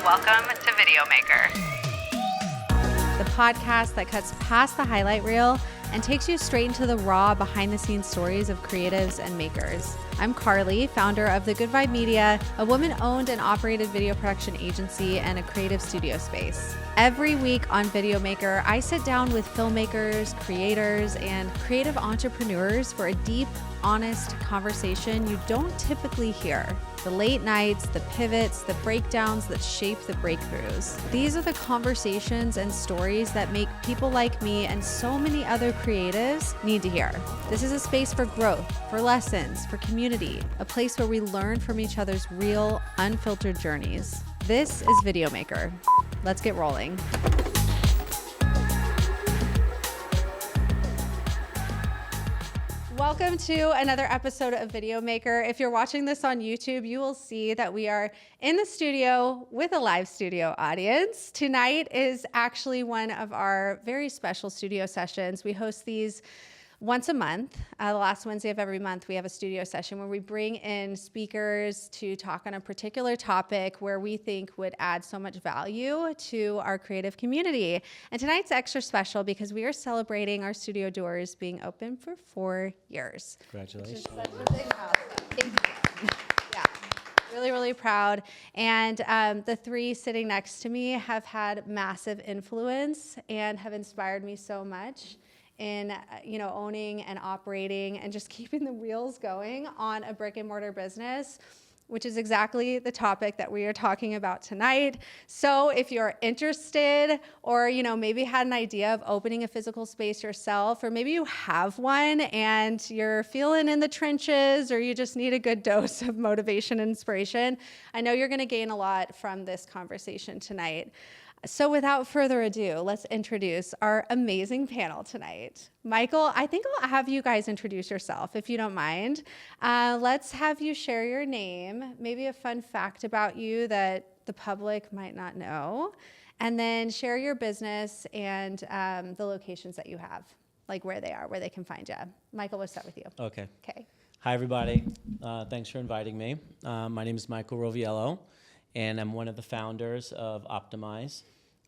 Welcome to VDEOMKR. The podcast that cuts past the highlight reel and takes you straight into the raw behind-the-scenes stories of creatives and makers. I'm Carly, founder of The Good Vibe Media, a woman-owned and operated video production agency and a creative studio space. Every week on VDEOMKR, I sit down with filmmakers, creators, and creative entrepreneurs for a deep, honest conversation you don't typically hear. The late nights, the pivots, the breakdowns that shape the breakthroughs. These are the conversations and stories that make people like me and so many other creatives need to hear. This is a space for growth, for lessons, for community, a place where we learn from each other's real, unfiltered journeys. This is VDEOMKR. Let's get rolling. Welcome to another episode of VDEOMKR. If you're watching this on YouTube, you will see that we are in the studio with a live studio audience. Tonight is actually one of our very special studio sessions. We host these once a month. The last Wednesday of every month, we have a studio session where we bring in speakers to talk on a particular topic where we think would add so much value to our creative community. And tonight's extra special because we are celebrating our studio doors being open for 4 years. Congratulations. Which is such a big milestone. Thank you. Yeah, really, really proud. And the three sitting next to me have had massive influence and have inspired me so much in owning and operating and just keeping the wheels going on a brick and mortar business, which is exactly the topic that we are talking about tonight. So if you're interested or maybe had an idea of opening a physical space yourself, or maybe you have one and you're feeling in the trenches, or you just need a good dose of motivation and inspiration, I know you're going to gain a lot from this conversation tonight. So without further ado, let's introduce our amazing panel tonight. Michael, I think I'll have you guys introduce yourself, if you don't mind. Let's have you share your name, maybe a fun fact about you that the public might not know, and then share your business and the locations that you have, like where they are, where they can find you. Michael, we'll start with you. Okay. Okay. Hi, everybody. Thanks for inviting me. My name is Michael Roviello, and I'm one of the founders of Optimize,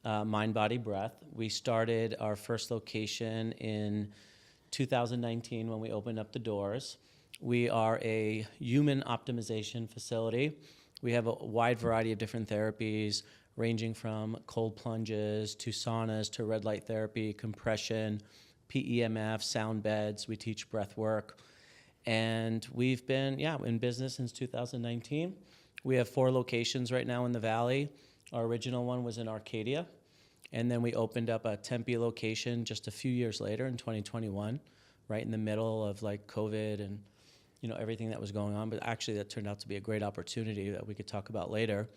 Mind, Body, Breath. We started our first location in 2019 when we opened up the doors. We are a human optimization facility. We have a wide variety of different therapies, ranging from cold plunges to saunas to red light therapy, compression, PEMF, sound beds. We teach breath work. And we've been in business since 2019. We have 4 locations right now in the Valley. Our original one was in Arcadia, and then we opened up a Tempe location just a few years later in 2021, right in the middle of like COVID and everything that was going on. But actually, that turned out to be a great opportunity that we could talk about later.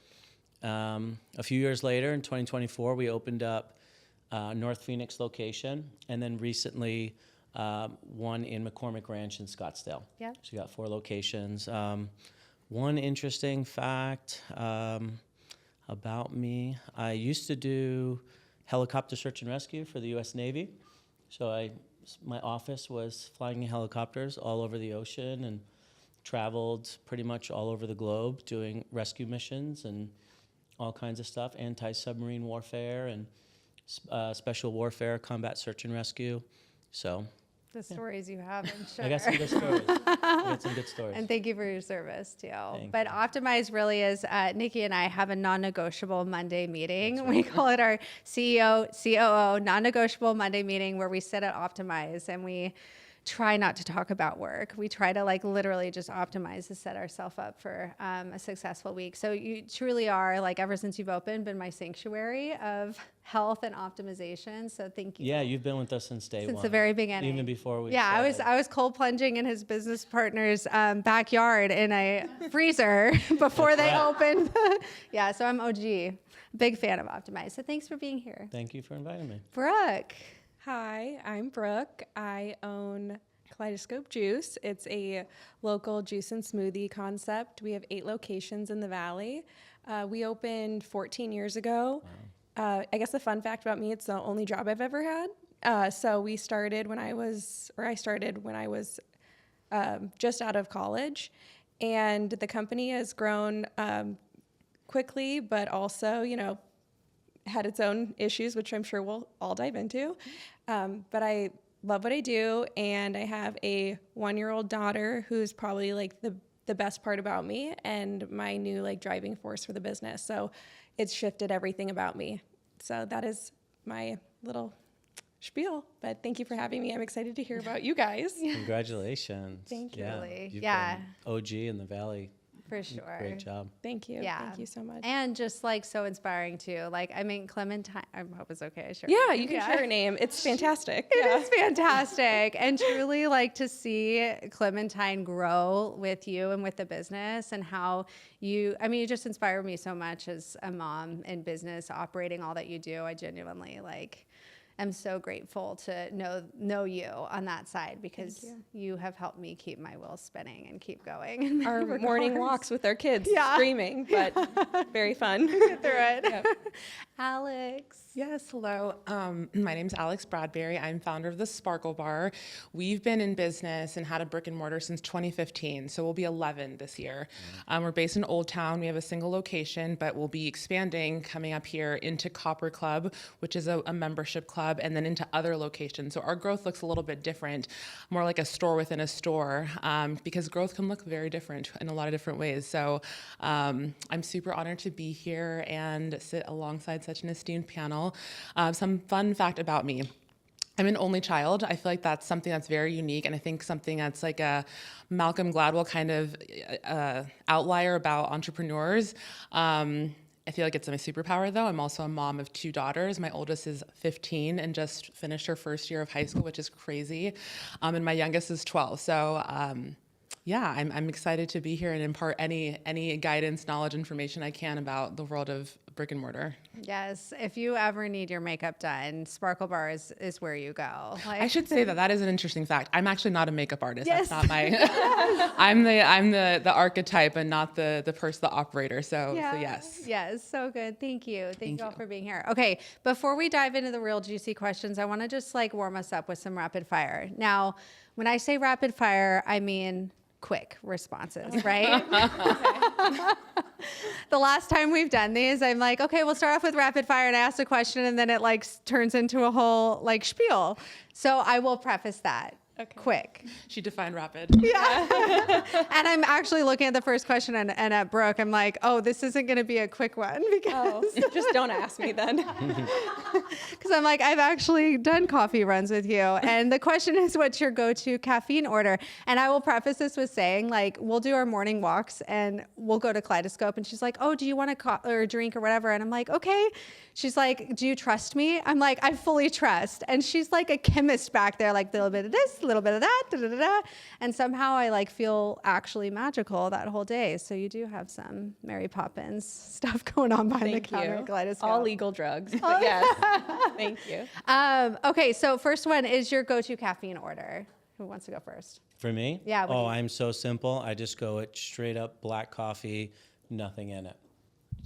A few years later, in 2024, we opened up North Phoenix location, and then recently one in McCormick Ranch in Scottsdale. Yeah. So we got 4 locations. One interesting fact about me, I used to do helicopter search and rescue for the U.S. Navy. So my office was flying helicopters all over the ocean and traveled pretty much all over the globe doing rescue missions and all kinds of stuff, anti-submarine warfare and special warfare, combat search and rescue. So The stories you have, I'm sure. I got some good stories. And thank you for your service, too. Thank But you. Optimize really is, Nikki and I have a non-negotiable Monday meeting. That's We right. call it our CEO, COO, non-negotiable Monday meeting, where we sit at Optimize and we try not to talk about work. We try to literally just optimize to set ourselves up for a successful week. So you truly are, ever since you've opened, been my sanctuary of health and optimization. So thank you. Yeah, you've been with us since day one. Since the very beginning. Even before we Yeah, started. I was cold plunging in his business partner's backyard in a freezer before they opened. Yeah, so I'm OG. Big fan of Optimize. So thanks for being here. Thank you for inviting me. Brooke. Hi, I'm Brooke. I own Kaleidoscope Juice. It's a local juice and smoothie concept. We have 8 locations in the Valley. We opened 14 years ago. Wow. I guess the fun fact about me, it's the only job I've ever had. So I started when I was just out of college, and the company has grown quickly, but also, had its own issues, which I'm sure we'll all dive into. But I love what I do, and I have a 1-year-old daughter who's probably like the best part about me and my new like driving force for the business. So it's shifted everything about me. So that is my little spiel, but thank you for having me. I'm excited to hear about you guys. Congratulations. Thank you. You've Yeah. been OG in the Valley. For sure. Great job. Thank you. Yeah. Thank you so much. And just like so inspiring too. Like, I mean, Clementine, I hope it's okay. I share Yeah, her you name. can share her name. It's fantastic. It Yeah. is fantastic. And truly like to see Clementine grow with you and with the business and how you just inspire me so much as a mom in business operating all that you do. I genuinely am so grateful to know you on that side because you have helped me keep my wheels spinning and keep going. In many Our morning regards. walks with our kids, Yeah. screaming, but very fun. Get through it. Yep. Alex. Yes, hello. My name's Alex Bradbury. I'm founder of the Sparkle Bar. We've been in business and had a brick and mortar since 2015, so we'll be 11 this year. We're based in Old Town. We have a single location, but we'll be expanding coming up here into Copper Club, which is a membership club, and then into other locations. So our growth looks a little bit different, more like a store within a store, because growth can look very different in a lot of different ways. So I'm super honored to be here and sit alongside such an esteemed panel. Some fun fact about me. I'm an only child. I feel like that's something that's very unique, and I think something that's like a Malcolm Gladwell kind of outlier about entrepreneurs. I feel like it's my superpower, though. I'm also a mom of 2 daughters. My oldest is 15 and just finished her first year of high school, which is crazy, and my youngest is 12. So I'm excited to be here and impart any guidance, knowledge, information I can about the world of brick and mortar. Yes. If you ever need your makeup done, Sparkle Bar is where you go. I should say that is an interesting fact. I'm actually not a makeup artist. Yes. That's not my. I'm the archetype and not the person, the operator. So yes. Yes. So good. Thank you. Thank you all for being here. Okay. Before we dive into the real juicy questions, I want to just warm us up with some rapid fire. Now, when I say rapid fire, I mean quick responses, right? The last time we've done these, I'm like, okay, we'll start off with rapid fire and I ask a question and then it turns into a whole spiel. So I will preface that. Okay. Quick. She defined rapid. Yeah. And I'm actually looking at the first question and at Brooke, I'm like, oh, this isn't going to be a quick one because Just don't ask me then. because I'm like, I've actually done coffee runs with you. And the question is, what's your go-to caffeine order? And I will preface this with saying, we'll do our morning walks and we'll go to Kaleidoscope. And she's like, oh, do you want a drink or whatever? And I'm like, okay. She's like, do you trust me? I'm like, I fully trust. And she's like a chemist back there, like a little bit of this, a little bit of that, da, da, da, da. And somehow I feel actually magical that whole day. So you do have some Mary Poppins stuff going on behind the counter at Kaleidoscope. All legal drugs. But yes. Thank you. Okay, so first one is your go-to caffeine order. Who wants to go first? For me? Yeah, what do you- I'm so simple. I just go it straight up black coffee, nothing in it.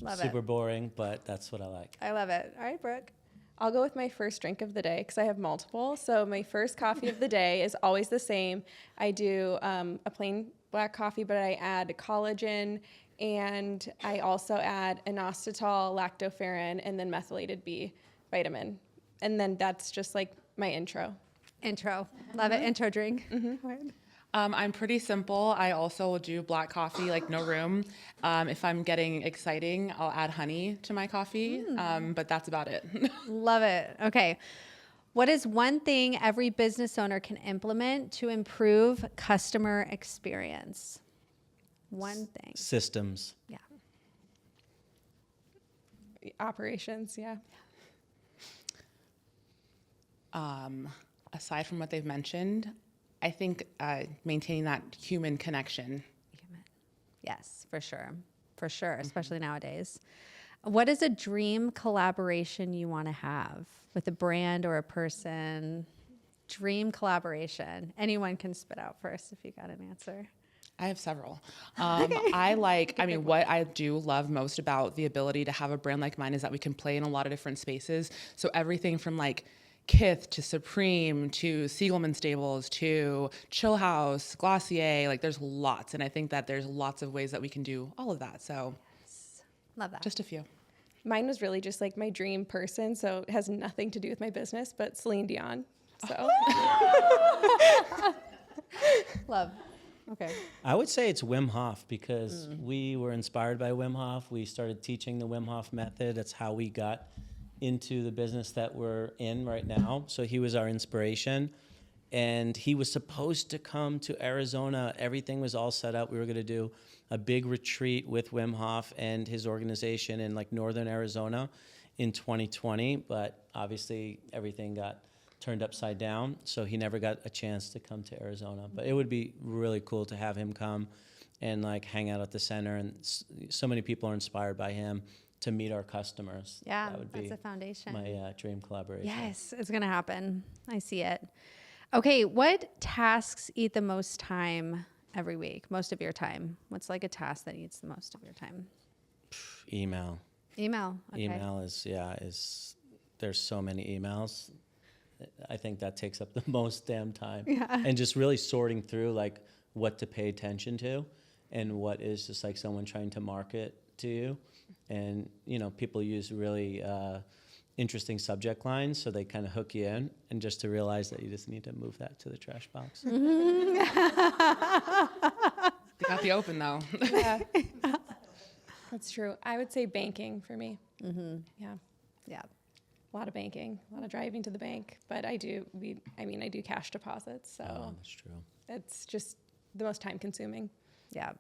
Love Super it. boring, but that's what I like. I love it. All right, Brooke. I'll go with my first drink of the day because I have multiple. So my first coffee of the day is always the same. I do a plain black coffee, but I add collagen, and I also add inositol, lactoferrin, and then methylated B vitamin. And then that's just my intro. Intro. Love it. Intro drink. I'm pretty simple. I also will do black coffee, no room. If I'm getting exciting, I'll add honey to my coffee, but that's about it. Love it. Okay. What is one thing every business owner can implement to improve customer experience? One thing. Systems. Yeah. Operations, yeah. Aside from what they've mentioned, I think maintaining that human connection. Yes, for sure. For sure, especially nowadays. What is a dream collaboration you want to have with a brand or a person? Dream collaboration. Anyone can spit out first if you got an answer. I have several. What I do love most about the ability to have a brand like mine is that we can play in a lot of different spaces. So everything from Kith to Supreme to Siegelman Stables to Chill House, Glossier, there's lots. And I think that there's lots of ways that we can do all of that. So Love that. Just a few. Mine was really just like my dream person, so it has nothing to do with my business, but Celine Dion. So Love. Okay. I would say it's Wim Hof because we were inspired by Wim Hof. We started teaching the Wim Hof method. That's how we got into the business that we're in right now. So he was our inspiration. And he was supposed to come to Arizona. Everything was all set up. We were going to do a big retreat with Wim Hof and his organization in like northern Arizona in 2020. But obviously everything got turned upside down. So he never got a chance to come to Arizona. But it would be really cool to have him come and like hang out at the center. And so many people are inspired by him to meet our customers. Yeah, That would that's be a foundation. my dream collaboration. Yes, it's going to happen. I see it. Okay, what tasks eat the most time every week, most of your time? What's like a task that eats the most of your time? Email. Email. Okay. Email is there's so many emails. I think that takes up the most damn time. Yeah. And just really sorting through like what to pay attention to and what is just like someone trying to market to you. And, you know, people use really interesting subject lines, so they kind of hook you in, and just to realize that you just need to move that to the trash box. They got the open though. yeah, that's true. I would say banking for me. Yeah, Yeah. a lot of banking, a lot of driving to the bank. But I do cash deposits, so Oh, that's true. it's just the most time consuming. Yeah.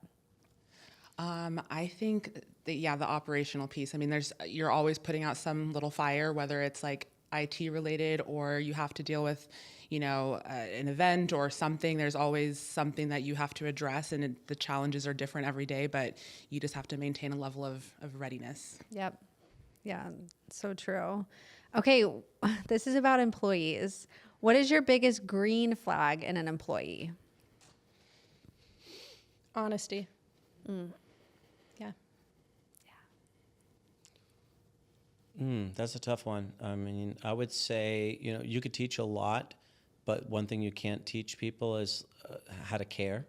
I think that, the operational piece. I mean, you're always putting out some little fire, whether it's like IT related or you have to deal with, an event or something. There's always something that you have to address, and the challenges are different every day, but you just have to maintain a level of readiness. Yep. Yeah. So true. Okay. This is about employees. What is your biggest green flag in an employee? Honesty. Yeah. That's a tough one. I mean, I would say, you could teach a lot, but one thing you can't teach people is how to care.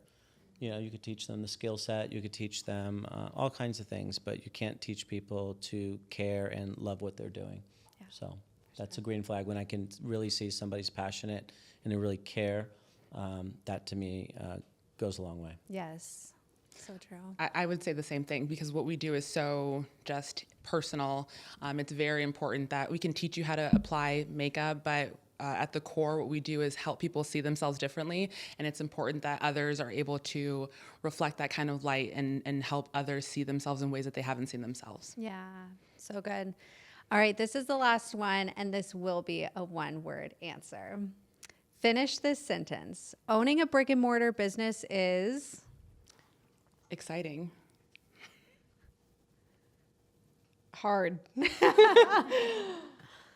You could teach them the skill set, you could teach them all kinds of things, but you can't teach people to care and love what they're doing. Yeah. So that's a green flag when I can really see somebody's passionate and they really care. That to me goes a long way. Yes. So true. I would say the same thing, because what we do is so just personal. It's very important that we can teach you how to apply makeup, but at the core, what we do is help people see themselves differently. And it's important that others are able to reflect that kind of light and help others see themselves in ways that they haven't seen themselves. Yeah. So good. All right. This is the last one, and this will be a one-word answer. Finish this sentence. Owning a brick and mortar business is... Exciting. Hard.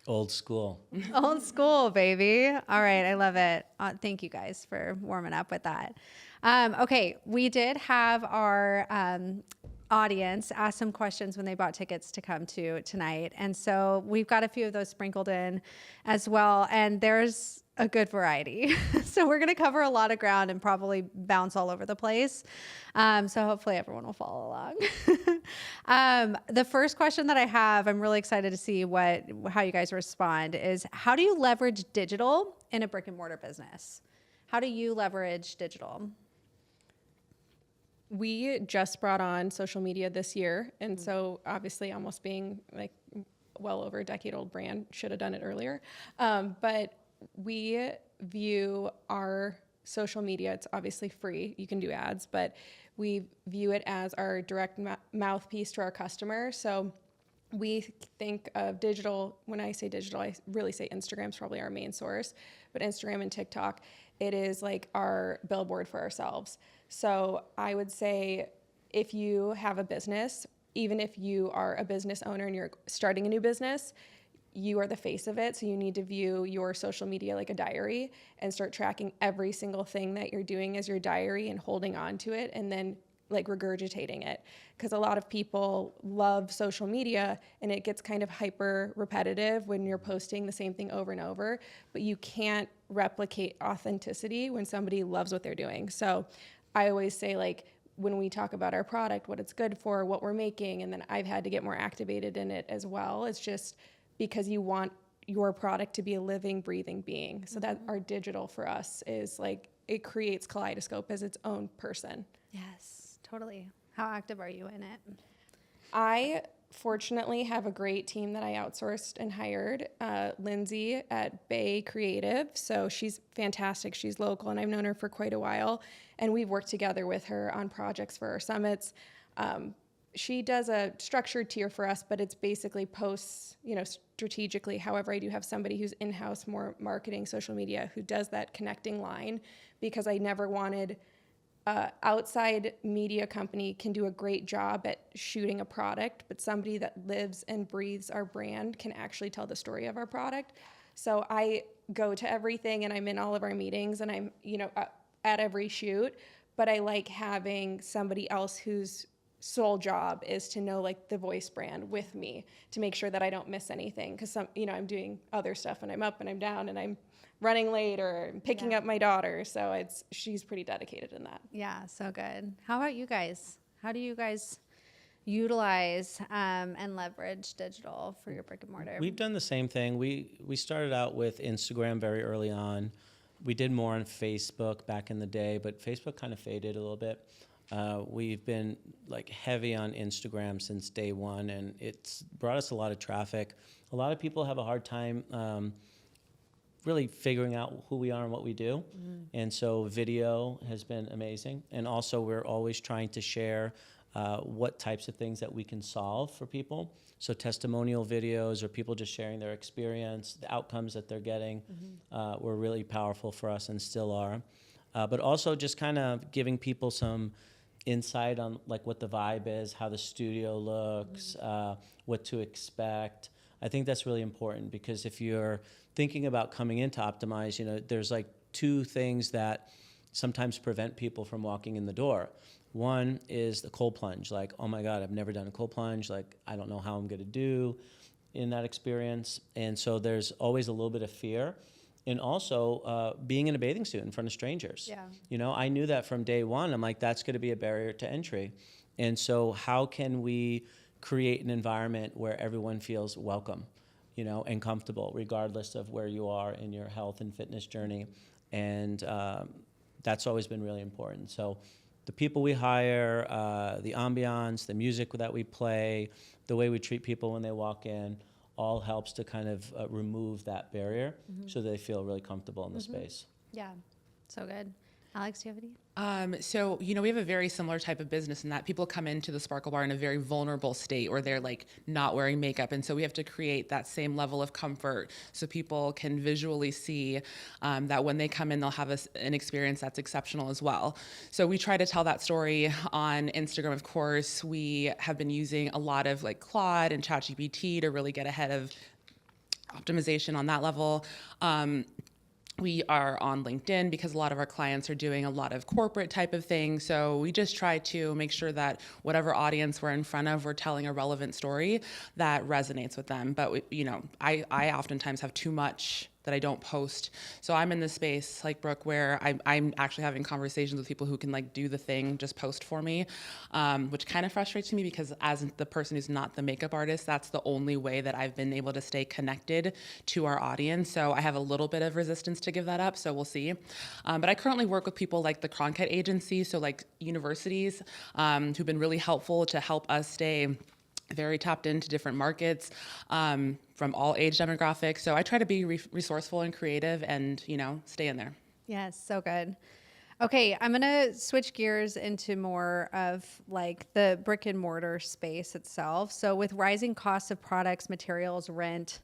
Old school. Old school, baby. All right. I love it. Thank you guys for warming up with that. Okay. We did have our audience ask some questions when they bought tickets to come to tonight. And so we've got a few of those sprinkled in as well. And there's a good variety. So we're going to cover a lot of ground and probably bounce all over the place. So hopefully everyone will follow along. The first question that I have, I'm really excited to see how you guys respond, is how do you leverage digital in a brick and mortar business? How do you leverage digital? We just brought on social media this year. And so obviously almost being like well over a decade old brand, should have done it earlier. But we view our social media, it's obviously free, you can do ads, but we view it as our direct mouthpiece to our customer. So we think of digital, when I say digital, I really say Instagram's probably our main source, but Instagram and TikTok, it is like our billboard for ourselves. So I would say if you have a business, even if you are a business owner and you're starting a new business, you are the face of it. So you need to view your social media like a diary and start tracking every single thing that you're doing as your diary and holding on to it and then like regurgitating it. Because a lot of people love social media and it gets kind of hyper repetitive when you're posting the same thing over and over, but you can't replicate authenticity when somebody loves what they're doing. So I always say, like, when we talk about our product, what it's good for, what we're making, and then I've had to get more activated in it as well. It's just because you want your product to be a living, breathing being. So that our digital for us is like, it creates Kaleidoscope as its own person. Yes, totally. How active are you in it? I fortunately have a great team that I outsourced and hired, Lindsay at Bay Creative. So she's fantastic. She's local, and I've known her for quite a while. And we've worked together with her on projects for our summits. She does a structured tier for us, but it's basically posts, strategically. However, I do have somebody who's in-house, more marketing, social media, who does that connecting line, because I never wanted outside media company can do a great job at shooting a product, but somebody that lives and breathes our brand can actually tell the story of our product. So I go to everything, and I'm in all of our meetings, and I'm, at every shoot, but I like having somebody else whose sole job is to know like the voice brand with me to make sure that I don't miss anything. Cause I'm doing other stuff, and I'm up and I'm down and I'm running late or picking up my daughter. So she's pretty dedicated in that. Yeah, so good. How about you guys? How do you guys utilize and leverage digital for your brick and mortar? We've done the same thing. We started out with Instagram very early on. We did more on Facebook back in the day, but Facebook kind of faded a little bit. We've been like heavy on Instagram since day one, and it's brought us a lot of traffic. A lot of people have a hard time really figuring out who we are and what we do. And so video has been amazing. And also we're always trying to share what types of things that we can solve for people. So testimonial videos or people just sharing their experience, the outcomes that they're getting were really powerful for us and still are. But also just kind of giving people some insight on like what the vibe is, how the studio looks, what to expect. I think that's really important, because if you're thinking about coming into Optimize, there's like two things that sometimes prevent people from walking in the door. One is the cold plunge, like, oh my God, I've never done a cold plunge. Like, I don't know how I'm gonna do in that experience. And so there's always a little bit of fear. And also being in a bathing suit in front of strangers. Yeah. I knew that from day one. I'm like, that's gonna be a barrier to entry. And so how can we create an environment where everyone feels welcome, and comfortable, regardless of where you are in your health and fitness journey. And that's always been really important. So the people we hire, the ambiance, the music that we play, the way we treat people when they walk in, all helps to kind of remove that barrier so they feel really comfortable in the space. Yeah, so good. Alex, do you have any? So, we have a very similar type of business in that people come into the Sparkle Bar in a very vulnerable state where they're like not wearing makeup. And so we have to create that same level of comfort so people can visually see that when they come in, they'll have an experience that's exceptional as well. So we try to tell that story on Instagram, of course. We have been using a lot of like Claude and ChatGPT to really get ahead of optimization on that level. We are on LinkedIn because a lot of our clients are doing a lot of corporate type of things. So we just try to make sure that whatever audience we're in front of, we're telling a relevant story that resonates with them. But, I oftentimes have too much that I don't post. So I'm in this space like Brooke where I'm actually having conversations with people who can like do the thing, just post for me, which kind of frustrates me because as the person who's not the makeup artist, that's the only way that I've been able to stay connected to our audience. So I have a little bit of resistance to give that up. So we'll see. But I currently work with people like the Cronkite Agency. So like universities who've been really helpful to help us stay very tapped into different markets from all age demographics. So I try to be resourceful and creative and, stay in there. Yes, so good. Okay, I'm going to switch gears into more of like the brick and mortar space itself. So with rising costs of products, materials, rent,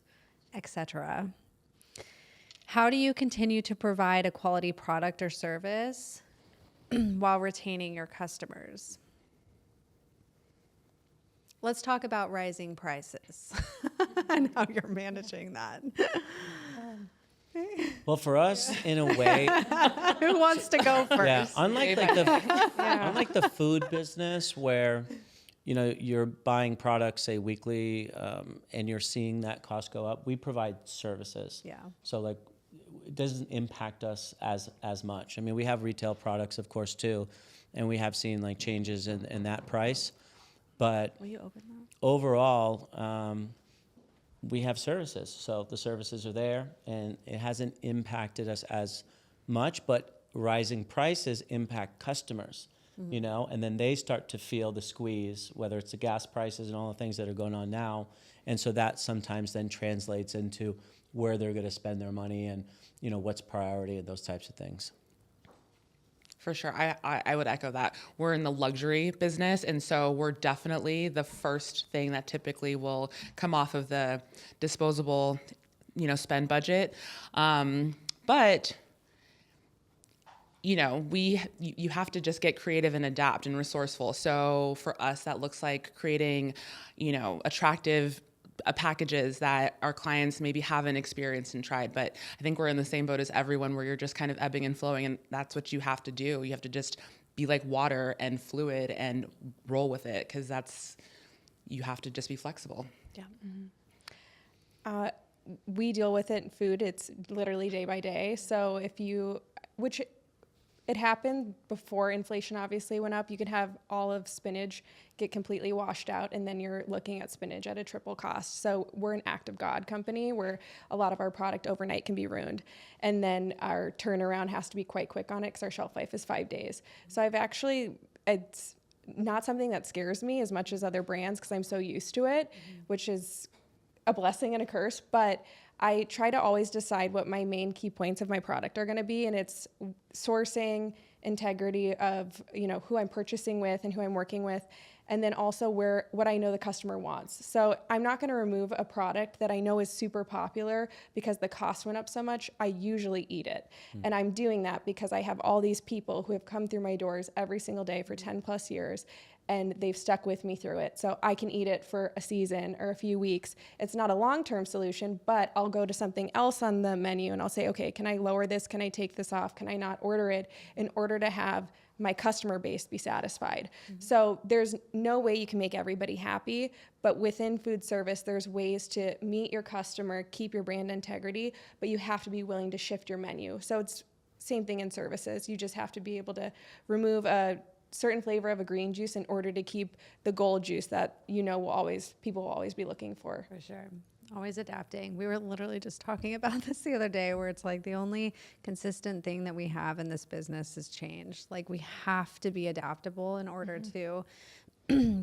etc., how do you continue to provide a quality product or service while retaining your customers? Let's talk about rising prices and how you're managing that. Well, for us, in a way, Who wants to go first? yeah, unlike the food business where, you're buying products, say, weekly, and you're seeing that cost go up, we provide services. Yeah. So, like, it doesn't impact us as much. I mean, we have retail products, of course, too, and we have seen like changes in that price. But Will you open that? overall, we have services. So the services are there, and it hasn't impacted us as much, but rising prices impact customers, you know, and then they start to feel the squeeze, whether it's the gas prices and all the things that are going on now. And so that sometimes then translates into where they're going to spend their money and, you know, what's priority and those types of things. For sure. I would echo that. We're in the luxury business, and so we're definitely the first thing that typically will come off of the disposable, you know, spend budget. But you know, you have to just get creative and adapt and resourceful. So for us, that looks like creating, you know, attractive packages that our clients maybe haven't experienced and tried. But I think we're in the same boat as everyone, where you're just kind of ebbing and flowing, and that's what you have to do. You have to just be like water and fluid and roll with it, because you have to just be flexible. Yeah. We deal with it in food. It's literally day by day. So which it happened before inflation obviously went up. You could have all of spinach get completely washed out, and then you're looking at spinach at a triple cost. So we're an act of God company, where a lot of our product overnight can be ruined. And then our turnaround has to be quite quick on it, because our shelf life is 5 days. So it's not something that scares me as much as other brands, because I'm so used to it, which is a blessing and a curse. But I try to always decide what my main key points of my product are going to be, and it's sourcing, integrity of, you know, who I'm purchasing with and who I'm working with, and then also what I know the customer wants. So I'm not going to remove a product that I know is super popular because the cost went up so much. I usually eat it. And I'm doing that because I have all these people who have come through my doors every single day for 10 plus years, and they've stuck with me through it. So I can eat it for a season or a few weeks. It's not a long-term solution, but I'll go to something else on the menu and I'll say, okay, can I lower this? Can I take this off? Can I not order it, in order to have my customer base be satisfied? So there's no way you can make everybody happy, but within food service, there's ways to meet your customer, keep your brand integrity, but you have to be willing to shift your menu. So it's same thing in services. You just have to be able to remove a certain flavor of a green juice in order to keep the gold juice that, you know, people will always be looking for. For sure. Always adapting. We were literally just talking about this the other day, where it's like the only consistent thing that we have in this business is change. Like, we have to be adaptable in order to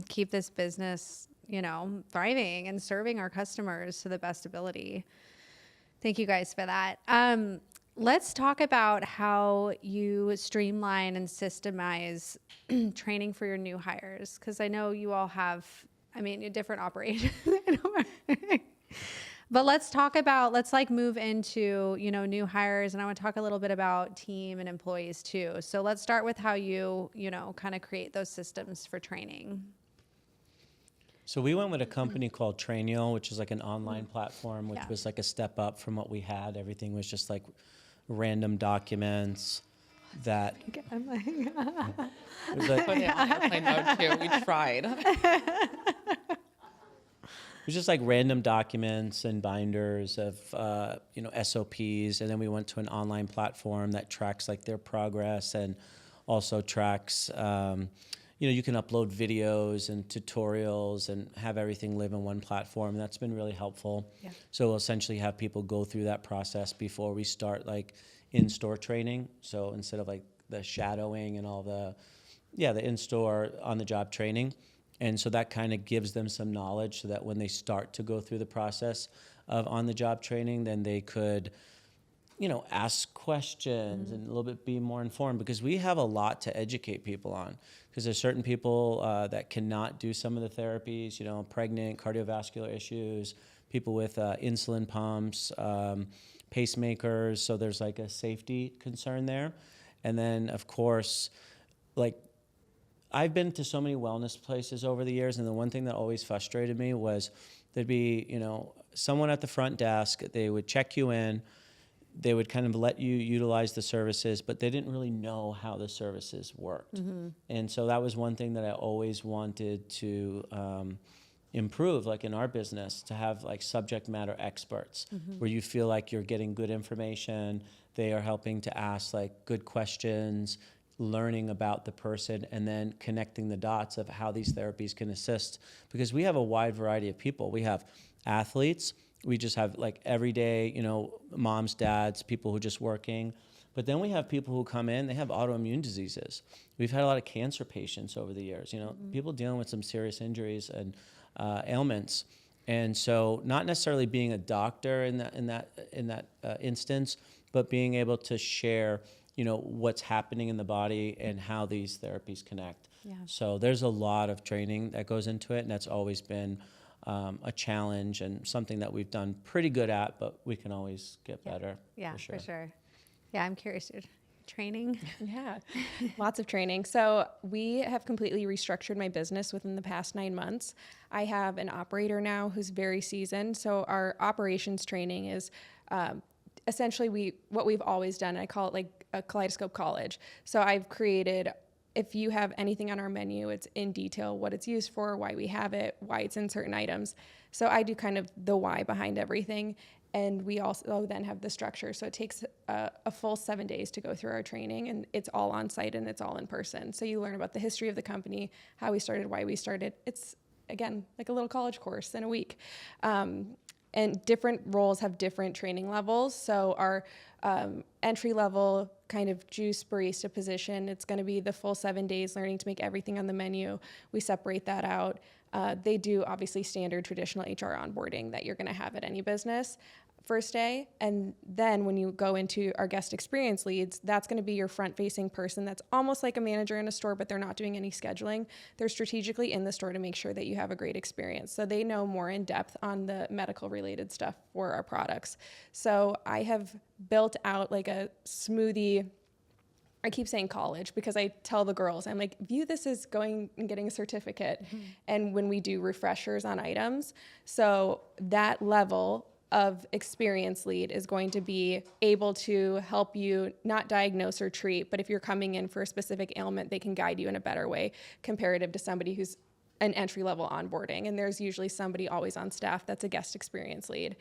keep this business, you know, thriving and serving our customers to the best ability. Thank you guys for that. Let's talk about how you streamline and systemize training for your new hires, because I know you all have, a different operation. But let's move into, you know, new hires, and I want to talk a little bit about team and employees too. So let's start with how you know, kind of create those systems for training. So we went with a company called Trainio, which is like an online platform, which was like a step up from what we had. Everything was just like random documents that I'm like, it was like, Put it on airplane mode too. We tried. it was just like random documents and binders of you know, SOPs, and then we went to an online platform that tracks like their progress and also tracks you know, you can upload videos and tutorials and have everything live in one platform. That's been really helpful. Yeah. So we'll essentially have people go through that process before we start like in-store training. So instead of like the shadowing and all the in-store on-the-job training. And so that kind of gives them some knowledge, so that when they start to go through the process of on-the-job training, then they could, you know, ask questions and a little bit be more informed, because we have a lot to educate people on. Because there's certain people that cannot do some of the therapies, you know, pregnant, cardiovascular issues, people with insulin pumps, pacemakers. So there's like a safety concern there. And then, of course, like, I've been to so many wellness places over the years, and the one thing that always frustrated me was there'd be, you know, someone at the front desk, they would check you in, they would kind of let you utilize the services, but they didn't really know how the services worked. And so that was one thing that I always wanted to improve, like in our business, to have like subject matter experts, where you feel like you're getting good information, they are helping to ask like good questions, learning about the person and then connecting the dots of how these therapies can assist, because we have a wide variety of people. We have athletes, we just have like everyday, moms, dads, people who are just working. But then we have people who come in, they have autoimmune diseases. We've had a lot of cancer patients over the years, people dealing with some serious injuries and ailments. And so not necessarily being a doctor in that instance, but being able to share, what's happening in the body and how these therapies connect. Yeah. So there's a lot of training that goes into it, and that's always been a challenge and something that we've done pretty good at, but we can always get better. Yeah, for sure. Yeah, I'm curious. Training? Yeah, lots of training. So we have completely restructured my business within the past 9 months. I have an operator now who's very seasoned. So our operations training is essentially what we've always done. I call it like a kaleidoscope college. So I've created, if you have anything on our menu, it's in detail what it's used for, why we have it, why it's in certain items. So I do kind of the why behind everything. And we also then have the structure. So it takes a full 7 days to go through our training, and it's all on site and it's all in person. So you learn about the history of the company, how we started, why we started. It's, again, like a little college course in a week. And different roles have different training levels. So our entry level kind of juice barista position, it's going to be the full 7 days learning to make everything on the menu. We separate that out. They do obviously standard traditional HR onboarding that you're going to have at any business first day. And then when you go into our guest experience leads, that's going to be your front-facing person that's almost like a manager in a store, but they're not doing any scheduling. They're strategically in the store to make sure that you have a great experience. So they know more in depth on the medical related stuff for our products. So I have built out like a smoothie. I keep saying college because I tell the girls, I'm like, view this as going and getting a certificate. Mm-hmm. And when we do refreshers on items, so that level of experience lead is going to be able to help you not diagnose or treat, but if you're coming in for a specific ailment, they can guide you in a better way comparative to somebody who's an entry-level onboarding. And there's usually somebody always on staff that's a guest experience lead.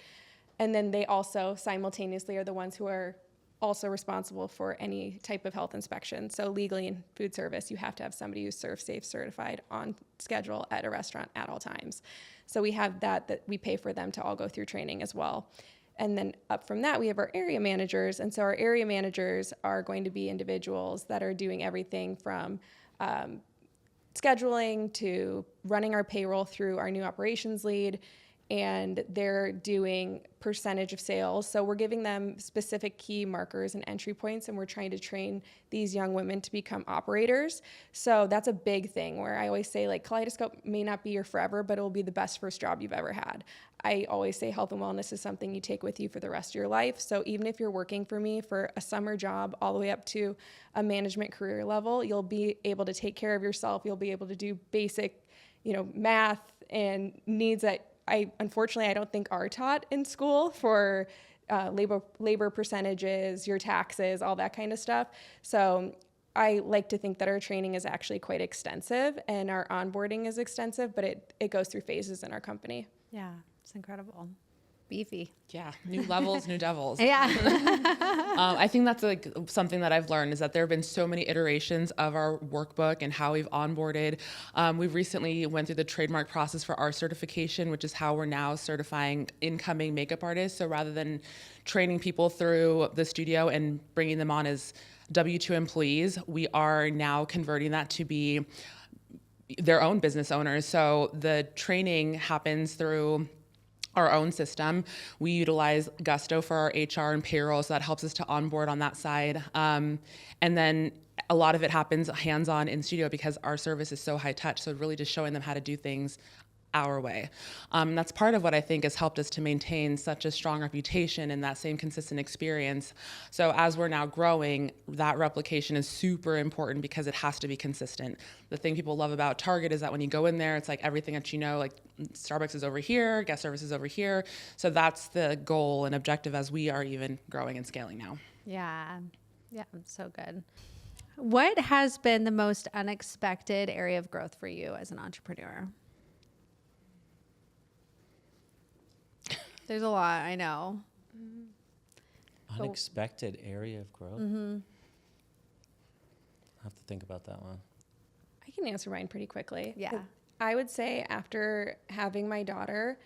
And then they also simultaneously are the ones who are also responsible for any type of health inspection. So legally in food service, you have to have somebody who's ServSafe certified on schedule at a restaurant at all times. So we have that we pay for them to all go through training as well. And then up from that, we have our area managers. And so our area managers are going to be individuals that are doing everything from scheduling to running our payroll through our new operations lead, and they're doing percentage of sales. So we're giving them specific key markers and entry points, and we're trying to train these young women to become operators. So that's a big thing where I always say, like, Kaleidoscope may not be your forever, but it will be the best first job you've ever had. I always say health and wellness is something you take with you for the rest of your life. So even if you're working for me for a summer job all the way up to a management career level, you'll be able to take care of yourself. You'll be able to do basic, math and needs that unfortunately, I don't think are taught in school for labor percentages, your taxes, all that kind of stuff. So I like to think that our training is actually quite extensive and our onboarding is extensive, but it goes through phases in our company. Yeah, it's incredible. Beefy. Yeah, new levels, new devils. Yeah. I think that's like something that I've learned is that there have been so many iterations of our workbook and how we've onboarded. We've recently went through the trademark process for our certification, which is how we're now certifying incoming makeup artists. So rather than training people through the studio and bringing them on as W-2 employees, we are now converting that to be their own business owners. So the training happens through our own system. We utilize Gusto for our HR and payroll, so that helps us to onboard on that side. And then a lot of it happens hands-on in studio because our service is so high touch. So really just showing them how to do things our way. That's part of what I think has helped us to maintain such a strong reputation and that same consistent experience. So as we're now growing, that replication is super important because it has to be consistent. The thing people love about Target is that when you go in there, it's like everything that like Starbucks is over here, guest service is over here. So that's the goal and objective as we are even growing and scaling now. Yeah, so good. What has been the most unexpected area of growth for you as an entrepreneur? There's a lot, I know. Unexpected area of growth? Mm-hmm. have to think about that one. I can answer mine pretty quickly. Yeah. I would say after having my daughter,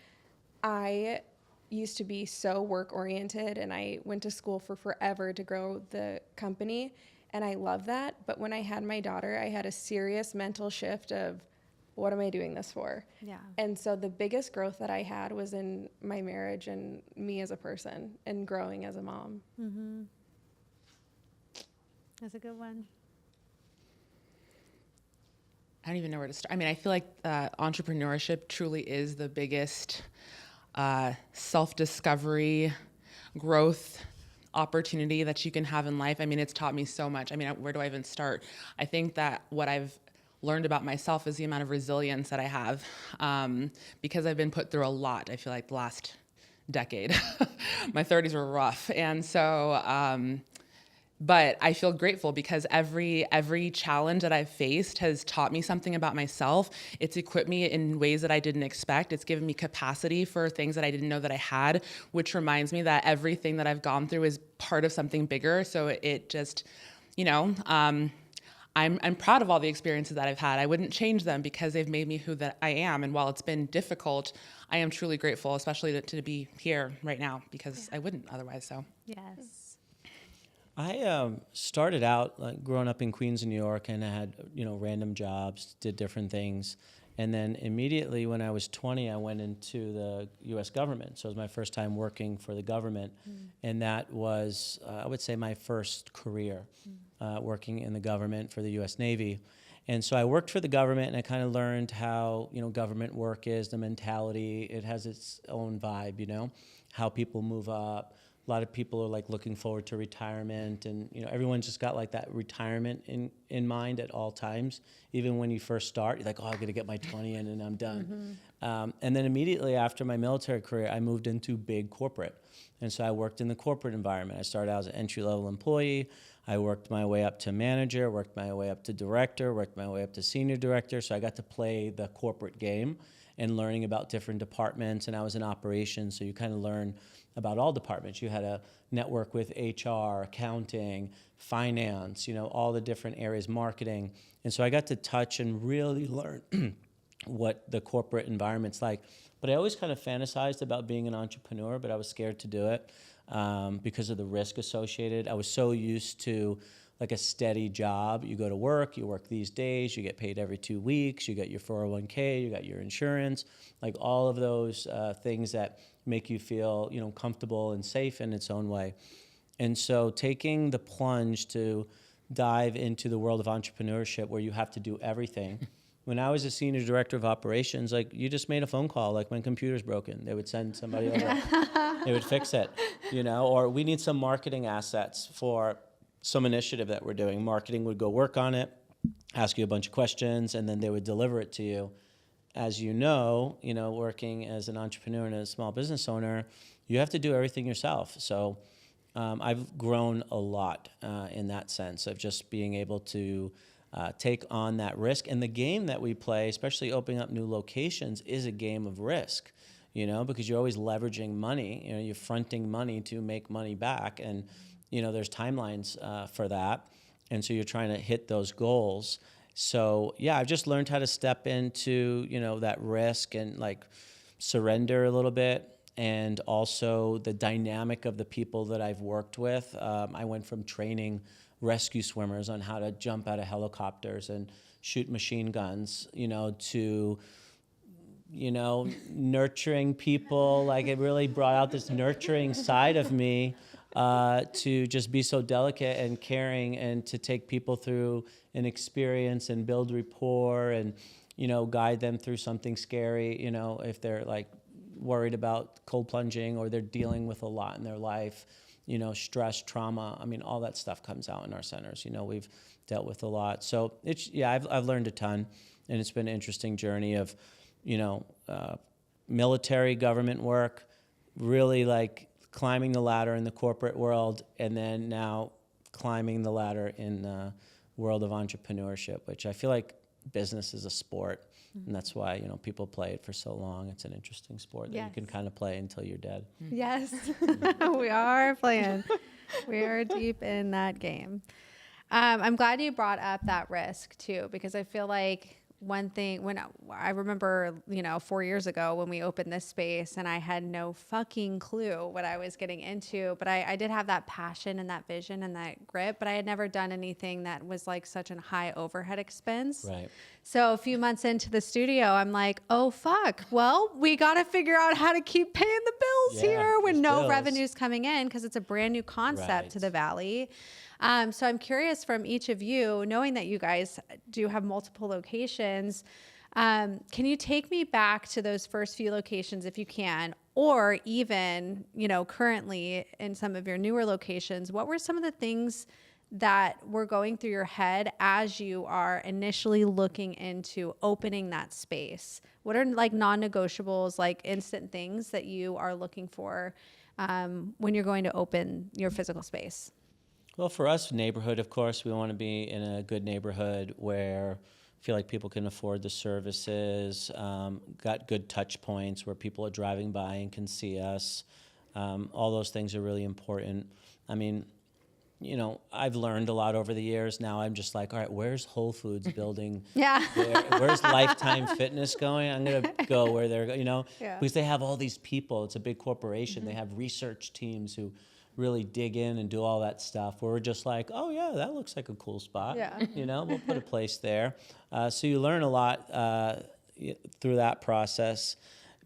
I used to be so work oriented and I went to school for forever to grow the company. And I love that. But when I had my daughter, I had a serious mental shift of, what am I doing this for? Yeah. And so the biggest growth that I had was in my marriage and me as a person and growing as a mom. Mm-hmm. That's a good one. I don't even know where to start. I mean, I feel like entrepreneurship truly is the biggest self-discovery, growth opportunity that you can have in life. I mean, it's taught me so much. I mean, where do I even start? I think that what I've learned about myself is the amount of resilience that I have, because I've been put through a lot. I feel like the last decade, my 30s were rough. And so, but I feel grateful because every challenge that I've faced has taught me something about myself. It's equipped me in ways that I didn't expect. It's given me capacity for things that I didn't know that I had, which reminds me that everything that I've gone through is part of something bigger. So it just, I'm proud of all the experiences that I've had. I wouldn't change them because they've made me who that I am. And while it's been difficult, I am truly grateful, especially to be here right now because I wouldn't otherwise. So Yes. I started out growing up in Queens, New York, and I had random jobs, did different things, and then immediately when I was 20, I went into the U.S. government. So it was my first time working for the government, and that was I would say my first career working in the government for the U.S. Navy. And so I worked for the government, and I kind of learned how government work is, the mentality. It has its own vibe, how people move up. A lot of people are like looking forward to retirement, and everyone's just got like that retirement in mind at all times. Even when you first start, you're like, oh, I'm gonna get my 20 in and I'm done. And then immediately after my military career, I moved into big corporate, and so I worked in the corporate environment. I started out as an entry-level employee. I worked my way up to manager, worked my way up to director, worked my way up to senior director. So I got to play the corporate game and learning about different departments. And I was in operations, so you kind of learn about all departments. You had a network with HR, accounting, finance, all the different areas, marketing. And so I got to touch and really learn what the corporate environment's like. But I always kind of fantasized about being an entrepreneur, but I was scared to do it because of the risk associated. I was so used to like a steady job. You go to work, you work these days, you get paid every 2 weeks, you get your 401k, you got your insurance, like all of those things that make you feel, comfortable and safe in its own way. And so taking the plunge to dive into the world of entrepreneurship where you have to do everything. When I was a senior director of operations, like you just made a phone call, like when computer's broken, they would send somebody over, they would fix it, or we need some marketing assets for some initiative that we're doing. Marketing would go work on it, ask you a bunch of questions, and then they would deliver it to you. As working as an entrepreneur and a small business owner, you have to do everything yourself. So I've grown a lot in that sense of just being able to take on that risk. And the game that we play, especially opening up new locations, is a game of risk, because you're always leveraging money. You're fronting money to make money back. And, there's timelines for that. And so you're trying to hit those goals. So, yeah, I've just learned how to step into, that risk and like surrender a little bit. And also the dynamic of the people that I've worked with. I went from training rescue swimmers on how to jump out of helicopters and shoot machine guns, to, nurturing people. Like it really brought out this nurturing side of me to just be so delicate and caring and to take people through an experience and build rapport and, guide them through something scary, if they're like worried about cold plunging or they're dealing with a lot in their life, stress, trauma. I mean, all that stuff comes out in our centers. We've dealt with a lot. So I've learned a ton, and it's been an interesting journey of, military government work, really like climbing the ladder in the corporate world, and then now climbing the ladder in the world of entrepreneurship, which I feel like business is a sport. And that's why, people play it for so long. It's an interesting sport that you can kind of play until you're dead. Yes, we are playing. We are deep in that game. I'm glad you brought up that risk too, because I feel like one thing when I remember, 4 years ago when we opened this space and I had no fucking clue what I was getting into, but I did have that passion and that vision and that grit, but I had never done anything that was like such a high overhead expense. Right. So a few months into the studio, I'm like, oh, fuck. Well, we got to figure out how to keep paying the bills here when no revenue's coming in, because it's a brand new concept to the Valley. So I'm curious from each of you, knowing that you guys do have multiple locations, can you take me back to those first few locations if you can, or even, currently in some of your newer locations, what were some of the things that were going through your head as you are initially looking into opening that space? What are like non-negotiables, like instant things that you are looking for when you're going to open your physical space? Well, for us, neighborhood, of course, we want to be in a good neighborhood where I feel like people can afford the services, got good touch points where people are driving by and can see us. All those things are really important. I mean, I've learned a lot over the years. Now I'm just like, all right, where's Whole Foods building? Yeah. Where's Lifetime Fitness going? I'm going to go where they're, because they have all these people. It's a big corporation. They have research teams who really dig in and do all that stuff. Where we're just like, oh yeah, that looks like a cool spot. Yeah. We'll put a place there. So you learn a lot through that process,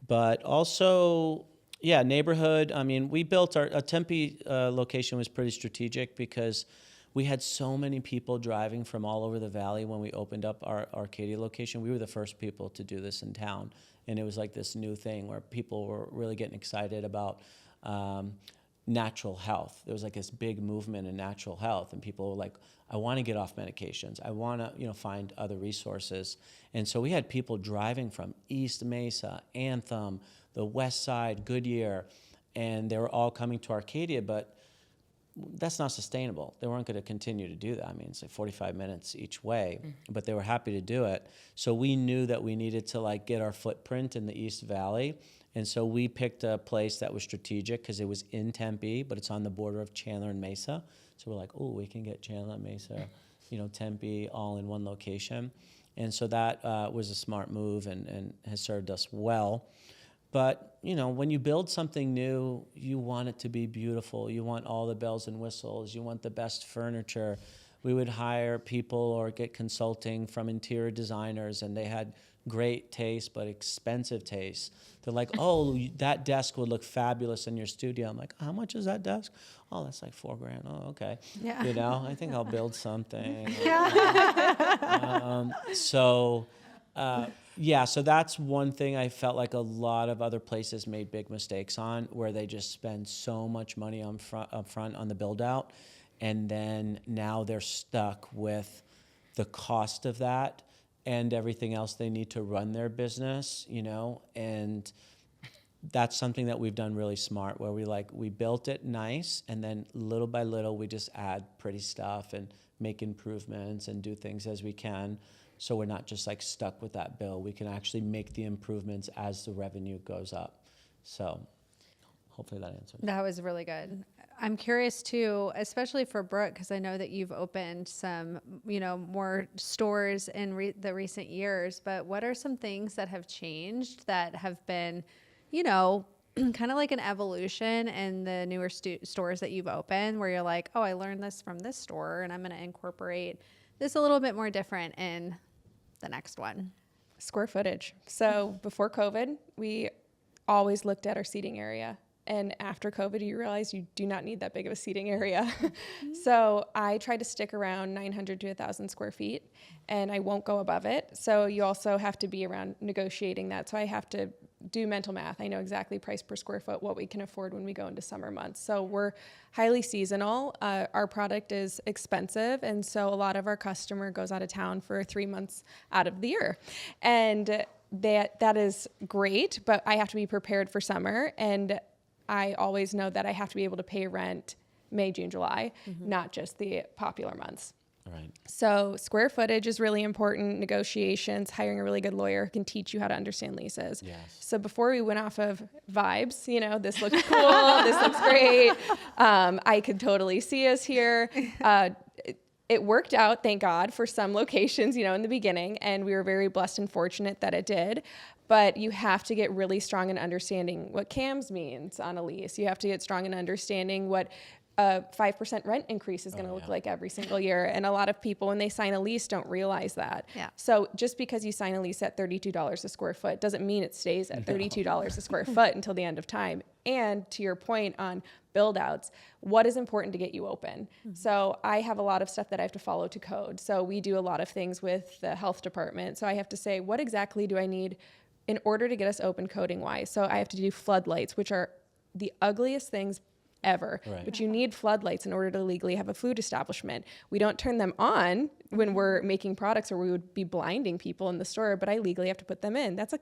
but also, yeah, neighborhood. I mean, we built our Tempe location was pretty strategic because we had so many people driving from all over the Valley when we opened up our Arcadia location. We were the first people to do this in town, and it was like this new thing where people were really getting excited about natural health. There was like this big movement in natural health, and people were like, I want to get off medications. I want to, find other resources. And so we had people driving from East Mesa, Anthem, the West Side, Goodyear, and they were all coming to Arcadia, but that's not sustainable. They weren't going to continue to do that. I mean, it's like 45 minutes each way, but they were happy to do it. So we knew that we needed to like get our footprint in the East Valley. And so we picked a place that was strategic because it was in Tempe, but it's on the border of Chandler and Mesa. So we're like, oh, we can get Chandler and Mesa, Tempe all in one location. And so that was a smart move and has served us well. But, when you build something new, you want it to be beautiful. You want all the bells and whistles. You want the best furniture. We would hire people or get consulting from interior designers, and they had great taste but expensive taste. They're like, oh, that desk would look fabulous in your studio. I'm like, how much is that desk? Oh, that's like $4,000. Oh, okay. Yeah. I think I'll build something. So that's one thing I felt like a lot of other places made big mistakes on, where they just spend so much money up front on the build out, and then now they're stuck with the cost of that and everything else they need to run their business, and that's something that we've done really smart, where we built it nice, and then little by little we just add pretty stuff and make improvements and do things as we can. So we're not just like stuck with that bill. We can actually make the improvements as the revenue goes up. So hopefully that answers. That was really good. I'm curious too, especially for Brooke, because I know that you've opened some, more stores in the recent years, but what are some things that have changed that have been, kind of like an evolution in the newer stores that you've opened, where you're like, oh, I learned this from this store and I'm going to incorporate this a little bit more different in the next one? Square footage. So before COVID, we always looked at our seating area. And after COVID, you realize you do not need that big of a seating area. So I try to stick around 900 to 1,000 square feet, and I won't go above it. So you also have to be around negotiating that. So I have to do mental math. I know exactly price per square foot, what we can afford when we go into summer months. So we're highly seasonal. Our product is expensive, and so a lot of our customer goes out of town for 3 months out of the year. And that is great, but I have to be prepared for summer, and I always know that I have to be able to pay rent May, June, July, not just the popular months. Right. So square footage is really important. Negotiations, hiring a really good lawyer who can teach you how to understand leases. Yes. So before we went off of vibes, this looks cool, this looks great, I could totally see us here. it worked out, thank God, for some locations, in the beginning, and we were very blessed and fortunate that it did. But you have to get really strong in understanding what CAMS means on a lease. You have to get strong in understanding what a 5% rent increase is going to look like every single year. And a lot of people, when they sign a lease, don't realize that. Yeah. So just because you sign a lease at $32 a square foot doesn't mean it stays at $32 a square foot until the end of time. And to your point on build outs, what is important to get you open? So I have a lot of stuff that I have to follow to code. So we do a lot of things with the health department. So I have to say, what exactly do I need in order to get us open coding wise? So I have to do floodlights, which are the ugliest things ever, but you need floodlights in order to legally have a food establishment. We don't turn them on when we're making products, or we would be blinding people in the store, but I legally have to put them in. That's a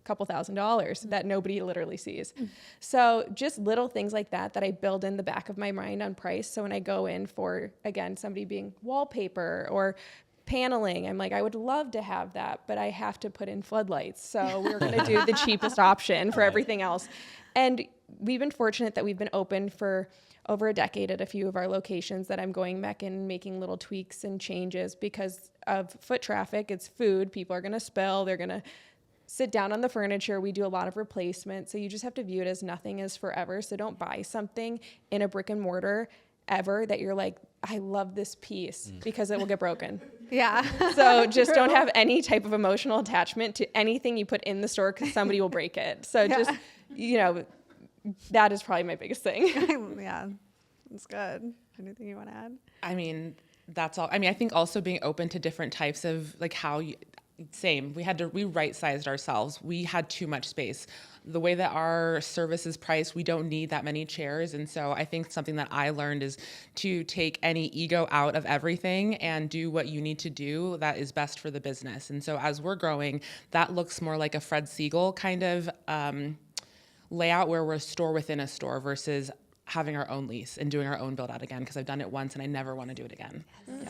couple $1,000s that nobody literally sees. So just little things like that I build in the back of my mind on price. So when I go in for, again, somebody being wallpaper or paneling, I'm like, I would love to have that, but I have to put in floodlights. So we're going to do the cheapest option for everything else. And we've been fortunate that we've been open for over a decade at a few of our locations, that I'm going back and making little tweaks and changes because of foot traffic. It's food. People are going to spill. They're going to sit down on the furniture. We do a lot of replacement. So you just have to view it as nothing is forever. So don't buy something in a brick and mortar ever that you're like, I love this piece, because it will get broken. Yeah. So just don't have any type of emotional attachment to anything you put in the store, because somebody will break it. So just, that is probably my biggest thing. Yeah, that's good. Anything you want to add? I mean, that's all. I mean, I think also being open to different types of like we right-sized ourselves. We had too much space. The way that our service is priced, we don't need that many chairs. And so I think something that I learned is to take any ego out of everything and do what you need to do that is best for the business. And so as we're growing, that looks more like a Fred Siegel kind of layout, where we're a store within a store versus having our own lease and doing our own build out again, because I've done it once and I never want to do it again.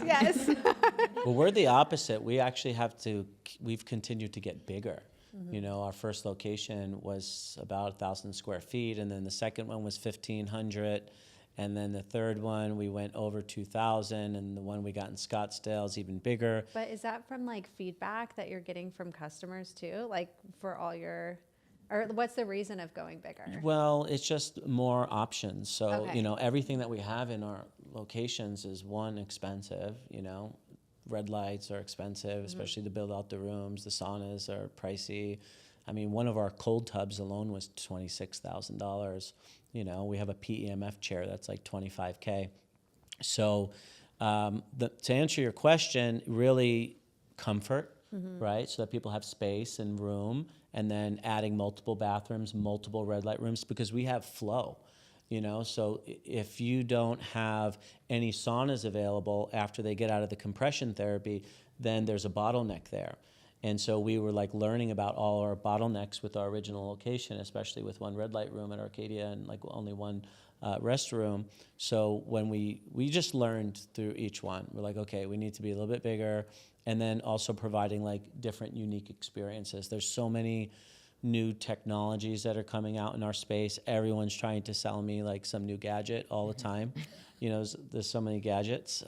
Yes. Well, we're the opposite. We actually we've continued to get bigger. Our first location was about 1,000 square feet, and then the second one was 1,500, and then the third one we went over 2,000, and the one we got in Scottsdale is even bigger. But is that from like feedback that you're getting from customers too? Like for all your, or what's the reason of going bigger? Well, it's just more options. So, Okay. Everything that we have in our locations is, one, expensive, Red lights are expensive, especially to build out the rooms. The saunas are pricey. I mean, one of our cold tubs alone was $26,000. We have a PEMF chair that's like $25K. So to answer your question, really comfort, right? So that people have space and room, and then adding multiple bathrooms, multiple red light rooms, because we have flow. So if you don't have any saunas available after they get out of the compression therapy, then there's a bottleneck there. And so we were like learning about all our bottlenecks with our original location, especially with one red light room at Arcadia and like only one restroom. So when we just learned through each one, we're like, okay, we need to be a little bit bigger, and then also providing like different unique experiences. There's so many new technologies that are coming out in our space. Everyone's trying to sell me like some new gadget all the time. There's so many gadgets,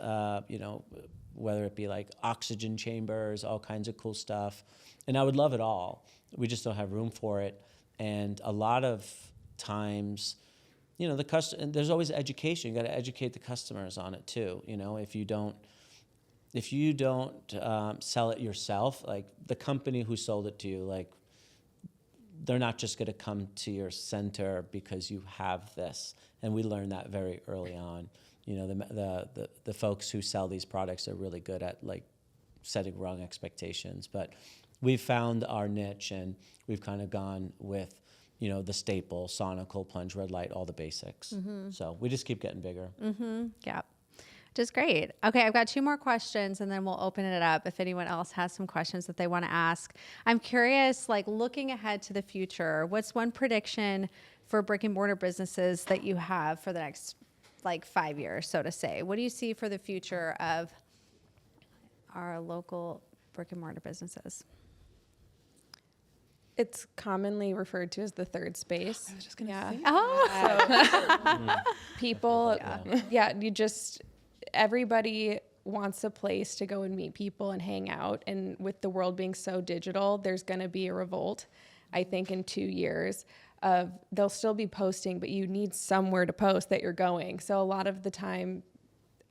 whether it be like oxygen chambers, all kinds of cool stuff. And I would love it all. We just don't have room for it. And a lot of times, there's always education. You got to educate the customers on it too. If you don't sell it yourself, like the company who sold it to you, like, they're not just going to come to your center because you have this. And we learned that very early on. The folks who sell these products are really good at like setting wrong expectations. But we've found our niche, and we've kind of gone with, the staple, sauna, cold plunge, red light, all the basics. So we just keep getting bigger. Yeah. Just great. Okay, I've got 2 more questions, and then we'll open it up if anyone else has some questions that they want to ask. I'm curious, like looking ahead to the future, what's one prediction for brick and mortar businesses that you have for the next like 5 years, so to say? What do you see for the future of our local brick and mortar businesses? It's commonly referred to as the third space. I was just going to say. Oh, People, everybody wants a place to go and meet people and hang out. And with the world being so digital, there's going to be a revolt, I think, in 2 years. They'll still be posting, but you need somewhere to post that you're going. So a lot of the time,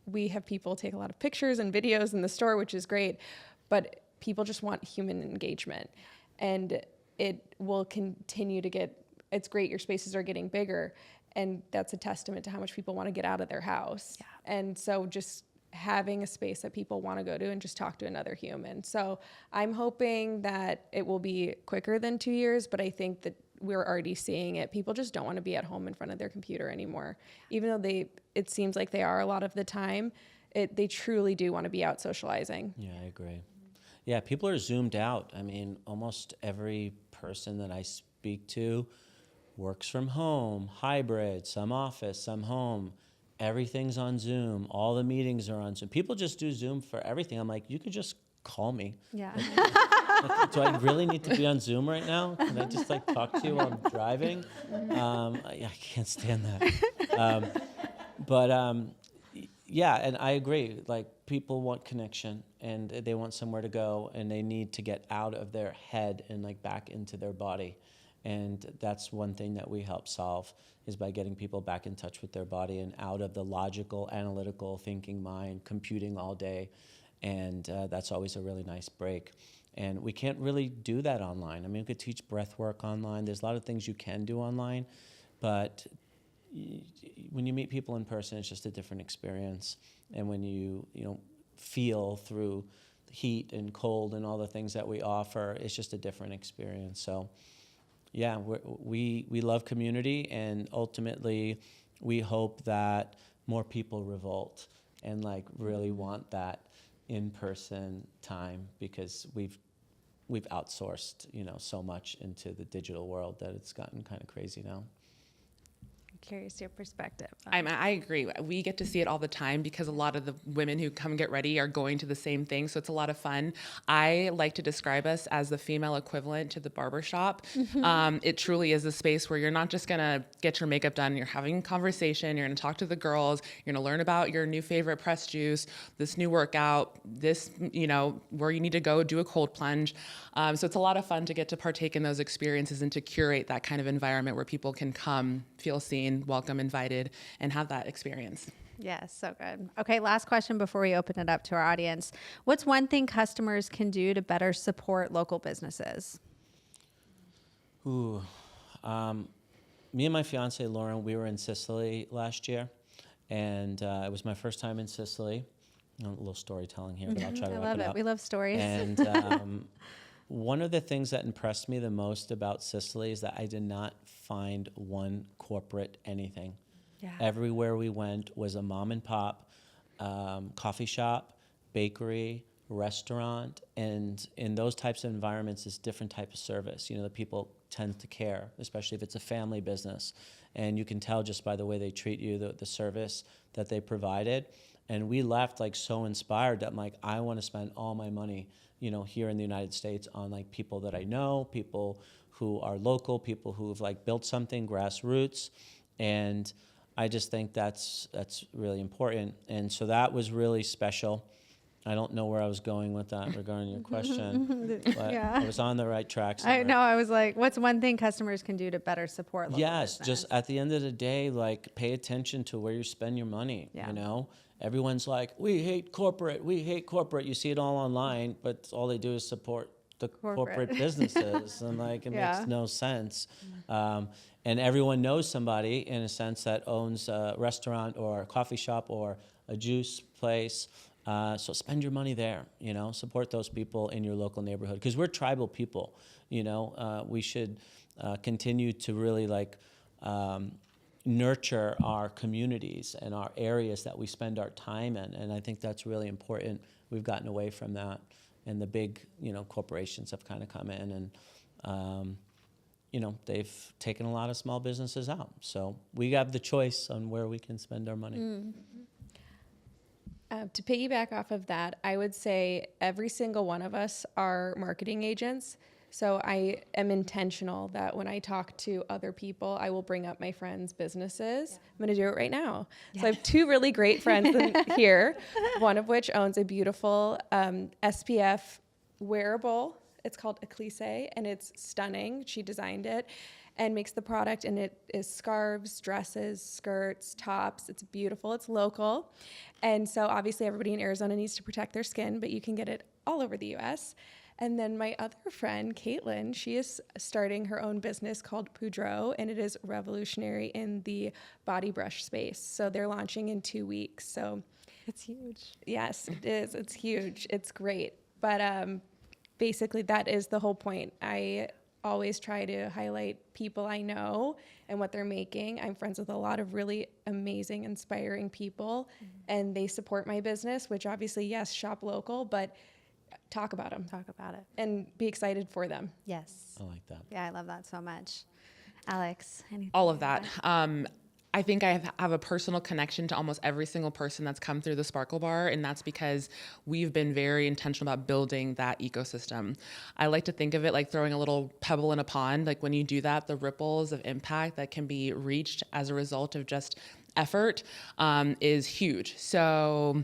we have people take a lot of pictures and videos in the store, which is great, but people just want human engagement. And it will continue to get, it's great, your spaces are getting bigger, and that's a testament to how much people want to get out of their house. Yeah. And so just having a space that people want to go to and just talk to another human. So I'm hoping that it will be quicker than 2 years, but I think that we're already seeing it. People just don't want to be at home in front of their computer anymore. Even though it seems like they are a lot of the time, they truly do want to be out socializing. Yeah, I agree. Yeah, people are zoomed out. I mean, almost every person that I speak to works from home, hybrid, some office, some home. Everything's on Zoom. All the meetings are on Zoom. People just do Zoom for everything. I'm like, you could just call me. Yeah. Do I really need to be on Zoom right now? Can I just like talk to you while I'm driving? I can't stand that. Yeah, and I agree. Like, people want connection, and they want somewhere to go, and they need to get out of their head and like back into their body. And that's one thing that we help solve, is by getting people back in touch with their body and out of the logical, analytical thinking mind, computing all day. And that's always a really nice break. And we can't really do that online. I mean, we could teach breath work online. There's a lot of things you can do online, but when you meet people in person, it's just a different experience. And when you feel through heat and cold and all the things that we offer, it's just a different experience. So yeah, we love community, and ultimately we hope that more people revolt and like really want that in-person time, because we've outsourced so much into the digital world that it's gotten kind of crazy now. Curious your perspective. I agree. We get to see it all the time because a lot of the women who come get ready are going to the same thing. So it's a lot of fun. I like to describe us as the female equivalent to the barbershop. It truly is a space where you're not just going to get your makeup done. You're having a conversation. You're going to talk to the girls. You're going to learn about your new favorite pressed juice, this new workout, this, where you need to go do a cold plunge. So it's a lot of fun to get to partake in those experiences and to curate that kind of environment where people can come, feel seen, welcome, invited, and have that experience. Yes, so good. Okay, last question before we open it up to our audience. What's one thing customers can do to better support local businesses? Me and my fiance, Lauren, we were in Sicily last year, and it was my first time in Sicily. A little storytelling here, but I'll try to wrap it up. I love it. We love stories. And one of the things that impressed me the most about Sicily is that I did not find one corporate anything. Yeah. Everywhere we went was a mom and pop, coffee shop, bakery, restaurant, and in those types of environments, it's different type of service. The people tend to care, especially if it's a family business, and you can tell just by the way they treat you, the service that they provided. And we left like so inspired that I'm like, I want to spend all my money, here in the United States on like people that I know, people who are local, people who've like built something grassroots. And I just think that's really important. And so that was really special. I don't know where I was going with that regarding your question, but Yeah. I was on the right track. I know. I was like, what's one thing customers can do to better support local Yes, business? just at the end of the day, like pay attention to where you spend your money, Yeah. Everyone's like, we hate corporate. You see it all online, but all they do is support the corporate businesses, and like it Yeah. makes no sense. And everyone knows somebody in a sense that owns a restaurant or a coffee shop or a juice place. So spend your money there, support those people in your local neighborhood, because we're tribal people. We should continue to really nurture our communities and our areas that we spend our time in, and I think that's really important. We've gotten away from that, and the big, corporations have kind of come in, and they've taken a lot of small businesses out. So we have the choice on where we can spend our money. To piggyback off of that, I would say every single one of us are marketing agents. So I am intentional that when I talk to other people, I will bring up my friends' businesses. I'm going to do it right now. So I have two really great friends here, one of which owns a beautiful SPF wearable. It's called Eclise, and it's stunning. She designed it and makes the product, and it is scarves, dresses, skirts, tops. It's beautiful. It's local. And so obviously everybody in Arizona needs to protect their skin, but you can get it all over the U.S. And then my other friend, Caitlin, she is starting her own business called Poudreau, and it is revolutionary in the body brush space. So they're launching in 2 weeks. So It's huge. yes, it is. It's huge. It's great. But basically, that is the whole point. I always try to highlight people I know and what they're making. I'm friends with a lot of really amazing, inspiring people, and they support my business, which obviously, yes, shop local, but talk about them. Talk about it. And be excited for them. Yes. I like that. Yeah, I love that so much. Alex, anything? All of that. I think I have a personal connection to almost every single person that's come through the Sparkle Bar, and that's because we've been very intentional about building that ecosystem. I like to think of it like throwing a little pebble in a pond. Like when you do that, the ripples of impact that can be reached as a result of just effort is huge. So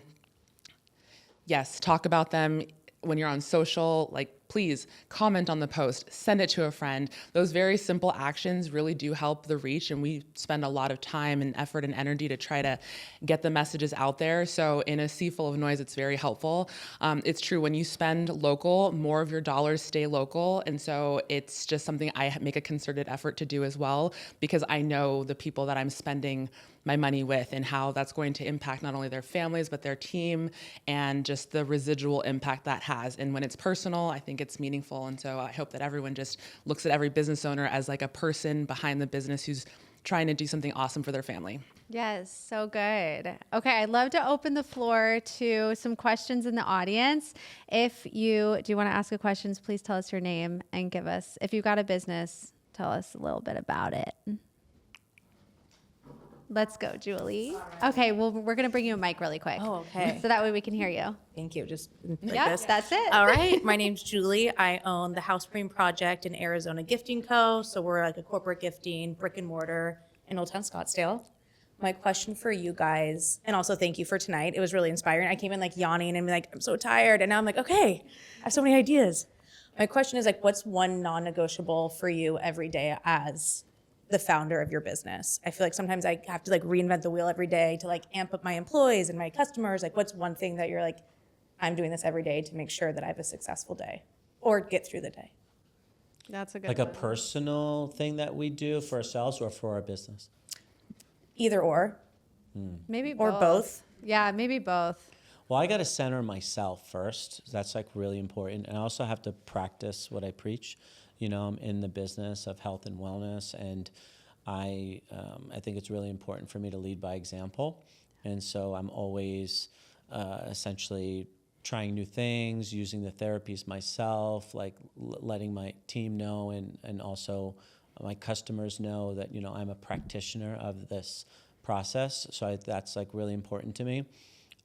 yes, talk about them when you're on social, like please comment on the post, send it to a friend. Those very simple actions really do help the reach, and we spend a lot of time and effort and energy to try to get the messages out there. So in a sea full of noise, it's very helpful. It's true, when you spend local, more of your dollars stay local, and so it's just something I make a concerted effort to do as well, because I know the people that I'm spending my money with and how that's going to impact not only their families, but their team and just the residual impact that has. And when it's personal, I think it's meaningful. And so I hope that everyone just looks at every business owner as like a person behind the business who's trying to do something awesome for their family. Yes, so good. Okay, I'd love to open the floor to some questions in the audience. If you do want to ask a question, please tell us your name and give us, if you've got a business, tell us a little bit about it. Let's go, Julie. Okay, well, we're going to bring you a mic really quick. Oh, okay. So that way we can hear you. Thank you. Just like Yep, this. that's it. All right. My name's Julie. I own the House Cream Project in Arizona Gifting Co. So we're like a corporate gifting, brick and mortar in Old Town Scottsdale. My question for you guys, and also thank you for tonight. It was really inspiring. I came in like yawning and like, I'm so tired. And now I'm like, okay, I have so many ideas. My question is like, what's one non-negotiable for you every day as the founder of your business? I feel like sometimes I have to like reinvent the wheel every day to like amp up my employees and my customers. Like what's one thing that you're like, I'm doing this every day to make sure that I have a successful day or get through the day? That's a good Like one. a personal thing that we do for ourselves or for our business? Either or Maybe or both. Yeah, maybe both. Well, I got to center myself first. That's like really important. And I also have to practice what I preach. You know, I'm in the business of health and wellness, and I think it's really important for me to lead by example. And so I'm always essentially trying new things, using the therapies myself, like letting my team know and also my customers know that, you know, I'm a practitioner of this process. So that's like really important to me.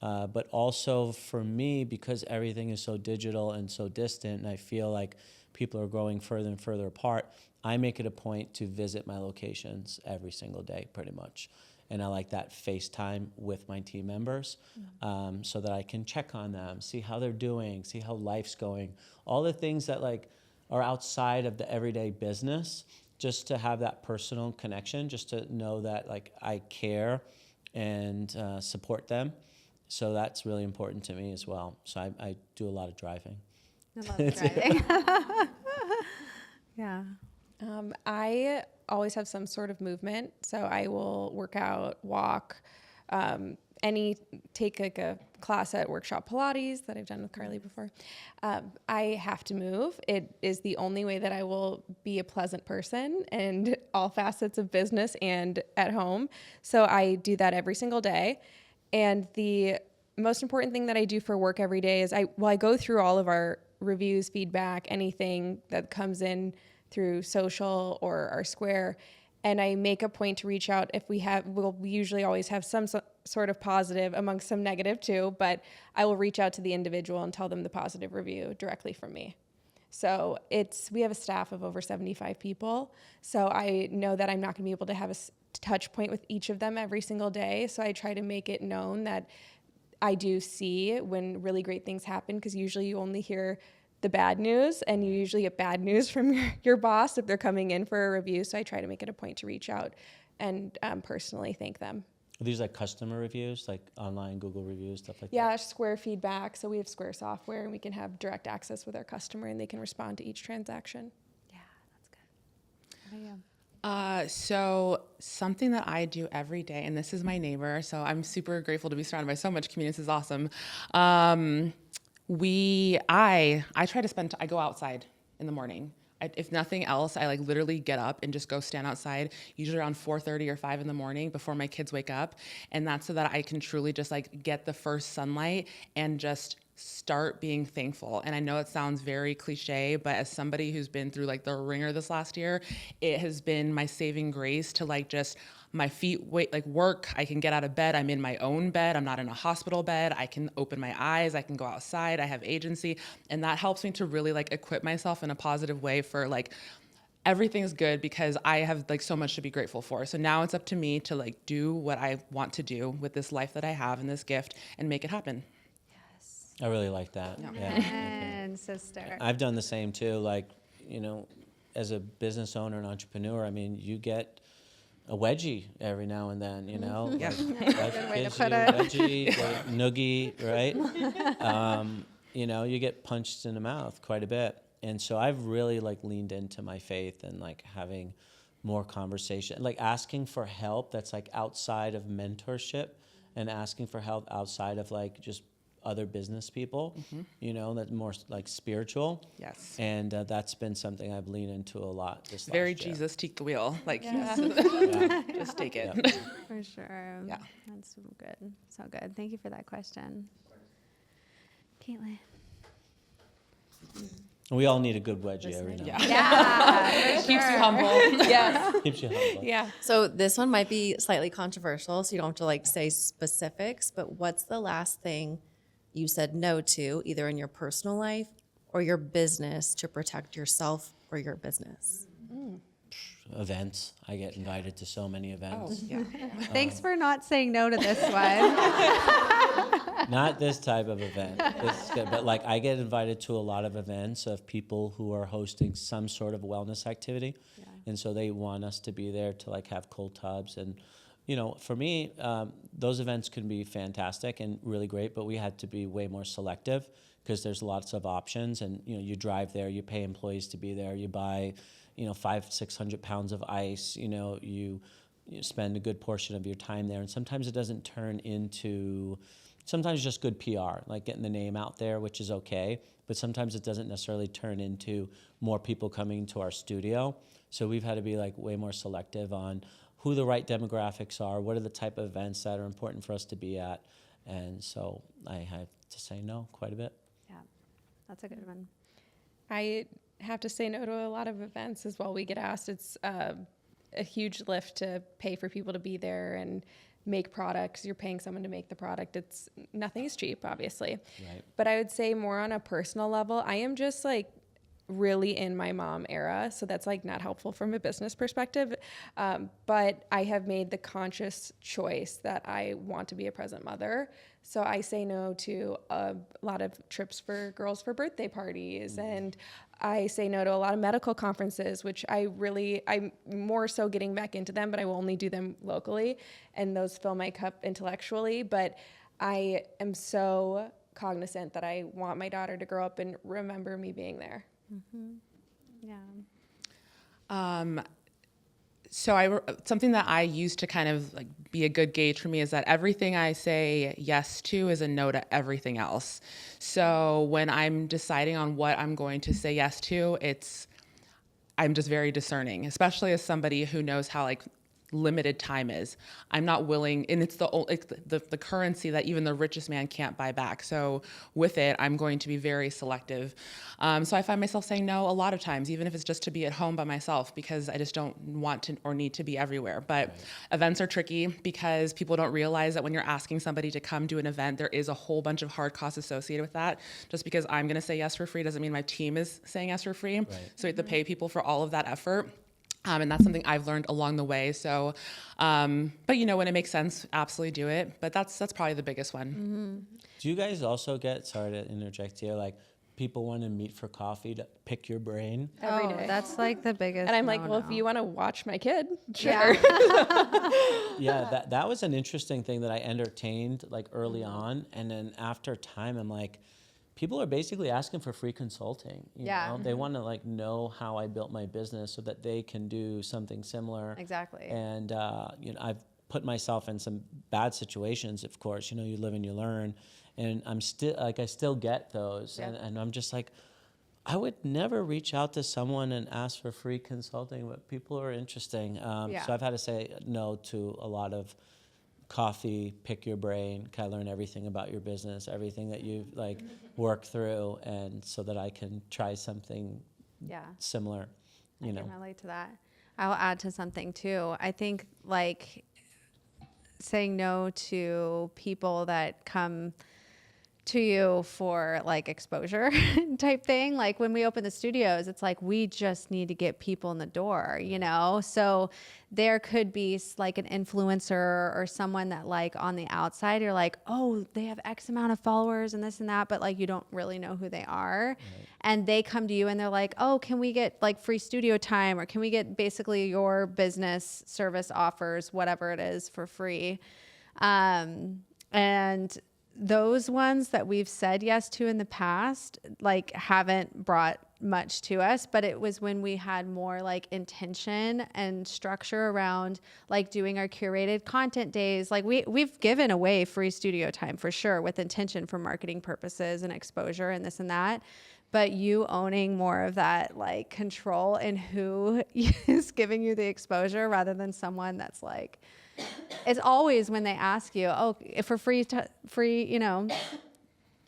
But also for me, because everything is so digital and so distant, and I feel like people are growing further and further apart, I make it a point to visit my locations every single day, pretty much. And I like that FaceTime with my team members so that I can check on them, see how they're doing, see how life's going, all the things that like are outside of the everyday business, just to have that personal connection, just to know that like I care and support them. So that's really important to me as well. So I do a lot of driving. I love driving. Yeah. I always have some sort of movement. So I will work out, walk, take like a class at Workshop Pilates that I've done with Carly before. I have to move. It is the only way that I will be a pleasant person in all facets of business and at home. So I do that every single day. And the most important thing that I do for work every day is I go through all of our reviews, feedback, anything that comes in through social or our Square, and I make a point to reach out if we usually always have some sort of positive amongst some negative too, but I will reach out to the individual and tell them the positive review directly from me. So we have a staff of over 75 people. So I know that I'm not going to be able to have a touch point with each of them every single day. So I try to make it known that I do see when really great things happen, because usually you only hear the bad news, and you usually get bad news from your boss if they're coming in for a review. So I try to make it a point to reach out and personally thank them. Are these like customer reviews, like online Google reviews, stuff like that? Yeah, Square feedback. So we have Square software, and we can have direct access with our customer, and they can respond to each transaction. Yeah, that's good. How about you? So something that I do every day, and this is my neighbor, so I'm super grateful to be surrounded by so much community. This is awesome. I try to I go outside in the morning. If nothing else, I like literally get up and just go stand outside, usually around 4:30 or 5 in the morning before my kids wake up. And that's so that I can truly just like get the first sunlight and just start being thankful. And I know it sounds very cliche, but as somebody who's been through like the ringer this last year, it has been my saving grace to like just my feet work. I can get out of bed. I'm in my own bed. I'm not in a hospital bed. I can open my eyes. I can go outside. I have agency. And that helps me to really like equip myself in a positive way for like, everything's good because I have like so much to be grateful for. So now it's up to me to like do what I want to do with this life that I have and this gift and make it happen. I really like that. Yeah. And sister. I've done the same too. Like, as a business owner and entrepreneur, I mean, you get a wedgie every now and then, Yeah. Life Good way to gives put you a it. wedgie, a noogie, right? You get punched in the mouth quite a bit. And so I've really like leaned into my faith and like having more conversation, like asking for help that's like outside of mentorship and asking for help outside of like just other business people, that's more like spiritual. Yes. And that's been something I've leaned into a lot this last Very year. Jesus, take the wheel. Like, Yeah. just take it. Yeah. For sure. Yeah. That's so good. So good. Thank you for that question. Caitlin. We all need a good wedgie every now and then. Yeah. Keeps you humble. Yes. Keeps you humble. Yeah. So this one might be slightly controversial, so you don't have to like say specifics, but what's the last thing you said no to, either in your personal life or your business, to protect yourself or your business? Events. I get invited to so many events. Yeah. Thanks for not saying no to this one. Not this type of event. This is good. But like I get invited to a lot of events of people who are hosting some sort of wellness activity. Yeah. And so they want us to be there to like have cold tubs. And, for me, those events can be fantastic and really great, but we had to be way more selective because there's lots of options. And, you drive there, you pay employees to be there, you buy, 500-600 pounds of ice, you spend a good portion of your time there. And sometimes it doesn't turn into, sometimes just good PR, like getting the name out there, which is okay. But sometimes it doesn't necessarily turn into more people coming to our studio. So we've had to be like way more selective on who the right demographics are, what are the type of events that are important for us to be at. And so I had to say no quite a bit. Yeah. That's a good one. I have to say no to a lot of events as well. We get asked. It's a huge lift to pay for people to be there and make products. You're paying someone to make the product. Nothing is cheap, obviously. Right. But I would say more on a personal level, I am just like really in my mom era. So that's like not helpful from a business perspective. But I have made the conscious choice that I want to be a present mother. So I say no to a lot of trips for girls for birthday parties. And I say no to a lot of medical conferences, which I'm more so getting back into them, but I will only do them locally. And those fill my cup intellectually. But I am so cognizant that I want my daughter to grow up and remember me being there. Mm-hmm. Yeah. So something that I use to kind of like be a good gauge for me is that everything I say yes to is a no to everything else. So when I'm deciding on what I'm going to say yes to, I'm just very discerning, especially as somebody who knows how like limited time is. I'm not willing, and it's the currency that even the richest man can't buy back. So with it, I'm going to be very selective. So I find myself saying no a lot of times, even if it's just to be at home by myself, because I just don't want to or need to be everywhere. But events are tricky because people don't realize that when you're asking somebody to come to an event, there is a whole bunch of hard costs associated with that. Just because I'm going to say yes for free doesn't mean my team is saying yes for free. Right. So we have to pay people for all of that effort. And that's something I've learned along the way. So, but you know, when it makes sense, absolutely do it. But that's probably the biggest one. Mm-hmm. Do you guys also get, sorry to interject here, like people want to meet for coffee to pick your brain? Every day. That's like the biggest. And I'm like, well, if no-no. you want to watch my kid, sure. Yeah. Yeah, that was an interesting thing that I entertained like early on. And then after time, I'm like, people are basically asking for free consulting. You know? They want to like know how I built my business so that they can do something similar. Exactly. And you know, I've put myself in some bad situations. Of course, you know, you live and you learn. And I'm still like, I still get those, and I'm just like, I would never reach out to someone and ask for free consulting, but people are interesting. So I've had to say no to a lot of coffee, pick your brain, kind of learn everything about your business, everything that you've like worked through, and so that I can try something similar, you know. I can relate to that. I'll add to something too. I think like saying no to people that come to you for like exposure type thing. Like when we open the studios, it's like, we just need to get people in the door, you know? So there could be like an influencer or someone that like on the outside, you're like, oh, they have X amount of followers and this and that, but like, you don't really know who they are. Right. And they come to you and they're like, oh, can we get like free studio time? Or can we get basically your business service offers, whatever it is, for free? And those ones that we've said yes to in the past, like haven't brought much to us, but it was when we had more like intention and structure around like doing our curated content days. Like we've given away free studio time for sure with intention for marketing purposes and exposure and this and that. But you owning more of that like control in who is giving you the exposure rather than someone that's like, it's always when they ask you, oh, for free, you know,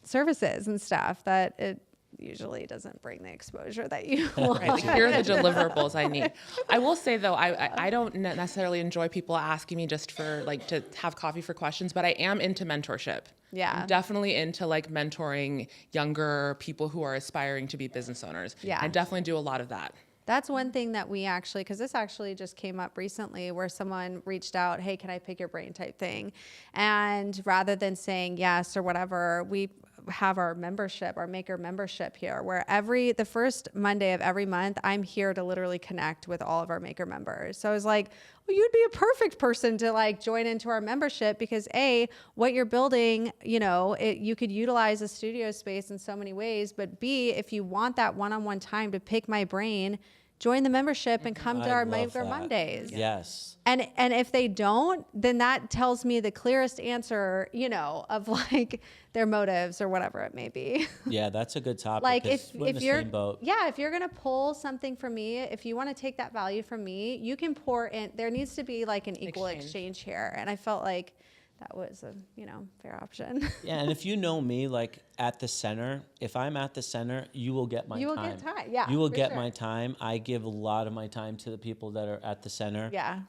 services and stuff, that it usually doesn't bring the exposure that you want. Right, like, here are the deliverables I need. I will say though, I don't necessarily enjoy people asking me just for like to have coffee for questions, but I am into mentorship. Yeah. I'm definitely into like mentoring younger people who are aspiring to be business owners. Yeah. I definitely do a lot of that. That's one thing that we actually, because this actually just came up recently where someone reached out, hey, can I pick your brain type thing? And rather than saying yes or whatever, we have our membership, our maker membership here, where the first Monday of every month, I'm here to literally connect with all of our maker members. So I was like, well, you'd be a perfect person to like join into our membership because A, what you're building, you know, you could utilize a studio space in so many ways, but B, if you want that one-on-one time to pick my brain, join the membership and come to our Maker Mondays. Yes. And if they don't, then that tells me the clearest answer, you know, of like their motives or whatever it may be. Yeah, that's a good topic. Like if you're, if you're going to pull something from me, if you want to take that value from me, you can pour in, there needs to be like an equal exchange here. And I felt like that was a, you know, fair option. Yeah, and if you know me, like at the center, if I'm at the center, you will get my time. You will get time, yeah. You will get my time. I give a lot of my time to the people that are at the center. Yeah.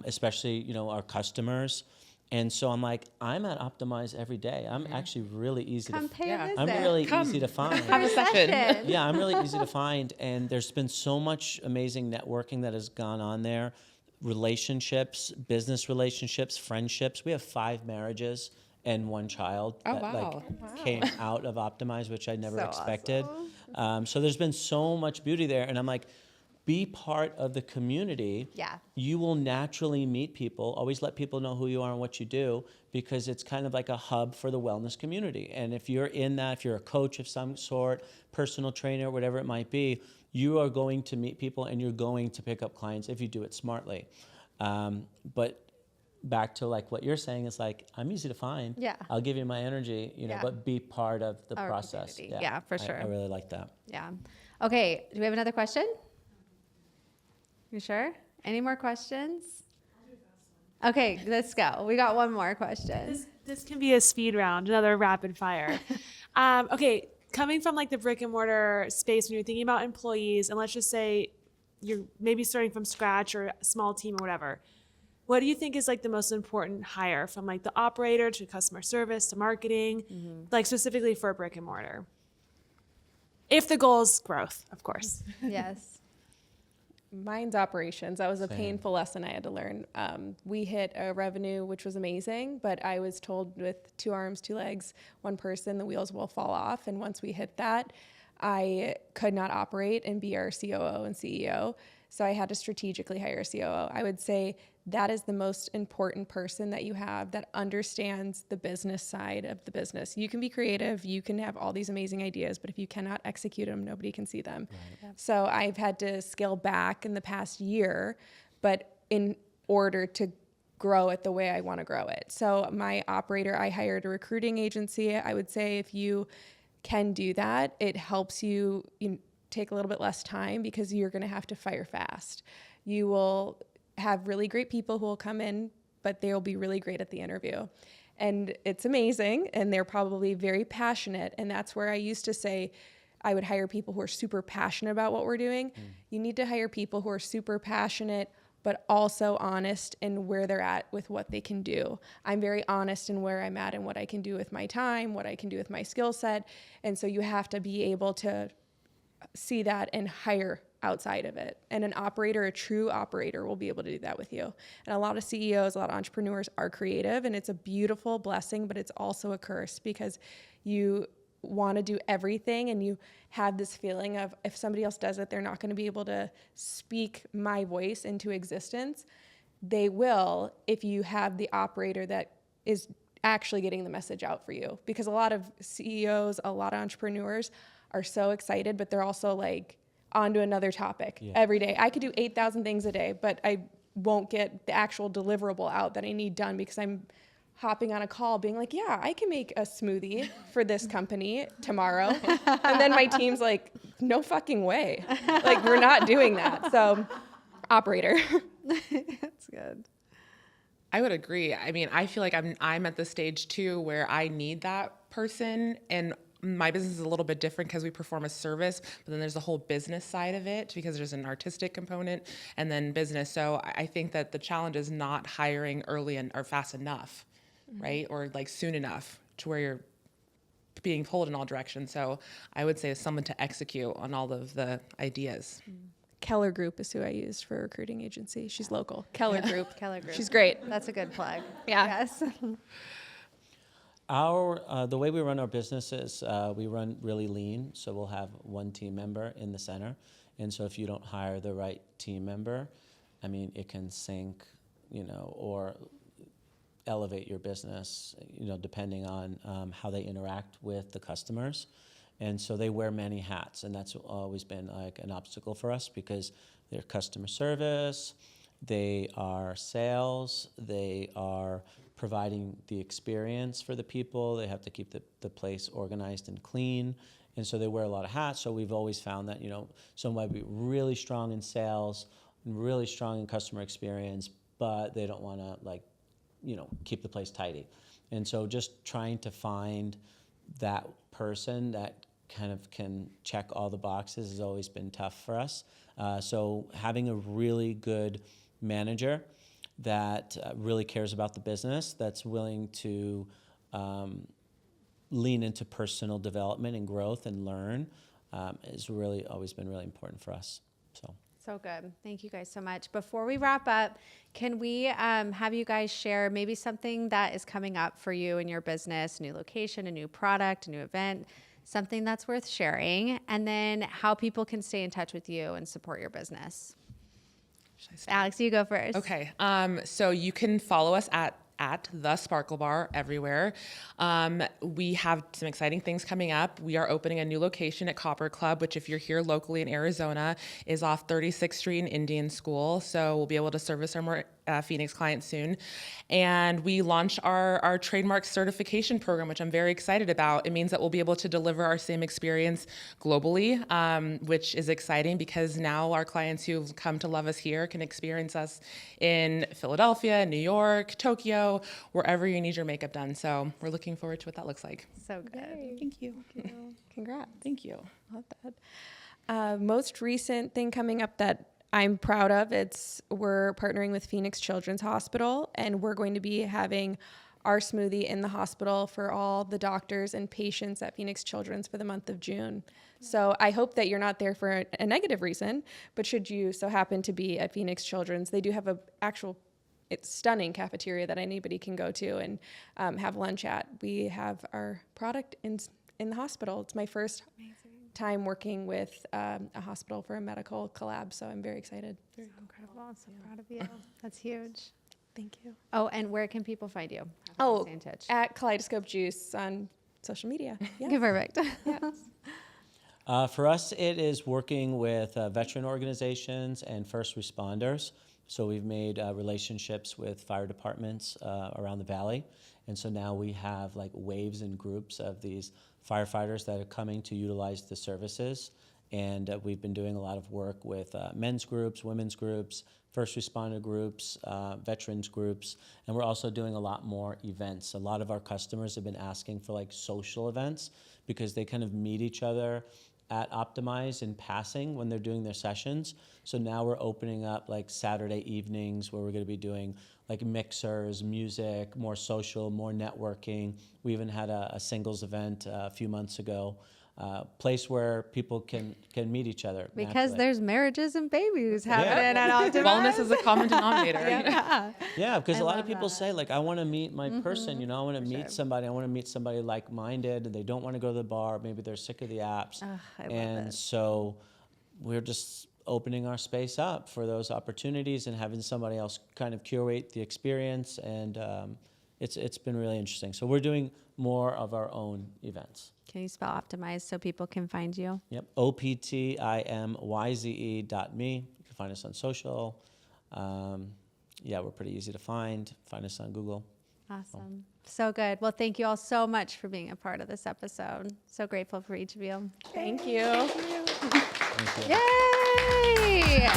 Especially, you know, our customers. And so I'm like, I'm at Optimize every day. I'm actually really easy Come to pay a visit. I'm really easy to find. Have a session. Yeah, I'm really easy to find. And there's been so much amazing networking that has gone on there. Relationships, business relationships, friendships. We have 5 marriages and 1 child that came out of Optimize, which I never expected. Awesome. So there's been so much beauty there. And I'm like, be part of the community. Yeah. You will naturally meet people. Always let people know who you are and what you do, because it's kind of like a hub for the wellness community. And if you're in that, if you're a coach of some sort, personal trainer, whatever it might be, you are going to meet people and you're going to pick up clients if you do it smartly. But back to like what you're saying is like, I'm easy to find. Yeah. I'll give you my energy, you know, but be part of the Our process. community. Yeah, for sure. I really like that. Yeah. Okay. Do we have another question? You sure? Any more questions? Okay, let's go. We got one more question. This can be a speed round, another rapid fire. Okay, coming from like the brick and mortar space, when you're thinking about employees, and let's just say you're maybe starting from scratch or a small team or whatever, what do you think is like the most important hire, from like the operator to customer service to marketing, like specifically for a brick and mortar? If the goal is growth, of course. Yes. Mine's operations. That was a Same. painful lesson I had to learn. We hit a revenue, which was amazing, but I was told with 2 arms, 2 legs, 1 person, the wheels will fall off. And once we hit that, I could not operate and be our COO and CEO. So I had to strategically hire a COO. I would say that is the most important person that you have that understands the business side of the business. You can be creative, you can have all these amazing ideas, but if you cannot execute them, nobody can see them. Right. So I've had to scale back in the past year, but in order to grow it the way I want to grow it. So my operator, I hired a recruiting agency. I would say if you can do that, it helps you take a little bit less time because you're going to have to fire fast. You will have really great people who will come in, but they will be really great at the interview. And it's amazing, and they're probably very passionate. And that's where I used to say I would hire people who are super passionate about what we're doing. You need to hire people who are super passionate, but also honest in where they're at with what they can do. I'm very honest in where I'm at and what I can do with my time, what I can do with my skill set. And so you have to be able to see that and hire outside of it. And an operator, a true operator, will be able to do that with you. And a lot of CEOs, a lot of entrepreneurs are creative, and it's a beautiful blessing, but it's also a curse because you want to do everything and you have this feeling of if somebody else does it, they're not going to be able to speak my voice into existence. They will if you have the operator that is actually getting the message out for you. Because a lot of CEOs, a lot of entrepreneurs are so excited, but they're also like on to another topic every day. I could do 8,000 things a day, but I won't get the actual deliverable out that I need done because I'm hopping on a call being like, yeah, I can make a smoothie for this company tomorrow. And then my team's like, no fucking way. Like, we're not doing that. So, operator. That's good. I would agree. I mean, I feel like I'm at the stage too where I need that person, and my business is a little bit different because we perform a service, but then there's the whole business side of it because there's an artistic component and then business. So I think that the challenge is not hiring early or fast enough, right? Or like soon enough to where you're being pulled in all directions. So I would say it's someone to execute on all of the ideas. Keller Group is who I used for a recruiting agency. She's local. Keller Group. Keller Group. She's great. That's a good plug. Yeah. Yes. The way we run our business is we run really lean, so we'll have 1 team member in the center. And so if you don't hire the right team member, I mean, it can sink, or elevate your business, depending on how they interact with the customers. And so they wear many hats, and that's always been like an obstacle for us because they're customer service, they are sales, they are providing the experience for the people. They have to keep the place organized and clean. And so they wear a lot of hats. So we've always found that, someone might be really strong in sales and really strong in customer experience, but they don't want to keep the place tidy. And so just trying to find that person that kind of can check all the boxes has always been tough for us. So having a really good manager that really cares about the business, that's willing to lean into personal development and growth and learn, has really always been really important for us. So good. Thank you guys so much. Before we wrap up, can we have you guys share maybe something that is coming up for you in your business, new location, a new product, a new event, something that's worth sharing, and then how people can stay in touch with you and support your business? Alex, you go first. Okay. So you can follow us at the Sparkle Bar everywhere. We have some exciting things coming up. We are opening a new location at Copper Club, which if you're here locally in Arizona is off 36th Street in Indian School. So we'll be able to service our more Phoenix client soon. And we launched our trademark certification program, which I'm very excited about. It means that we'll be able to deliver our same experience globally, which is exciting because now our clients who've come to love us here can experience us in Philadelphia, New York, Tokyo, wherever you need your makeup done. So we're looking forward to what that looks like. So good. Thank you. Congrats. Thank you. Love that. Most recent thing coming up that I'm proud of, we're partnering with Phoenix Children's Hospital, and we're going to be having our smoothie in the hospital for all the doctors and patients at Phoenix Children's for the month of June. So I hope that you're not there for a negative reason, but should you so happen to be at Phoenix Children's, they do have it's stunning cafeteria that anybody can go to and have lunch at. We have our product in the hospital. It's my first time working with a hospital for a medical collab, so I'm very excited. So incredible. I'm so proud of you. That's huge. Thank you. Oh, and where can people find you? How can they stay in touch? At Kaleidoscope Juice on social media. Yeah. Okay, perfect. For us, it is working with veteran organizations and first responders. So we've made relationships with fire departments around the valley. And so now we have like waves and groups of these firefighters that are coming to utilize the services. And we've been doing a lot of work with men's groups, women's groups, first responder groups, veterans groups, and we're also doing a lot more events. A lot of our customers have been asking for like social events because they kind of meet each other at Optimize in passing when they're doing their sessions. So now we're opening up like Saturday evenings where we're going to be doing like mixers, music, more social, more networking. We even had a singles event a few months ago. Place where people can meet each other. Because naturally. there's marriages and babies happening at Optimize. Wellness is a common denominator. Yeah, because a lot of love people that. say like, I want to meet my person, you know, I want to meet somebody, I want to meet somebody like-minded, and they don't want to go to the bar, maybe they're sick of the apps. I love and it. so we're just opening our space up for those opportunities and having somebody else kind of curate the experience, and it's been really interesting. So we're doing more of our own events. Can you spell Optimize so people can find you? Yep, OPTIMYZE.me. You can find us on social. Yeah, we're pretty easy to find. Find us on Google. Awesome. So good. Well, thank you all so much for being a part of this episode. So grateful for each of you. Thank you. Thank you. Yay!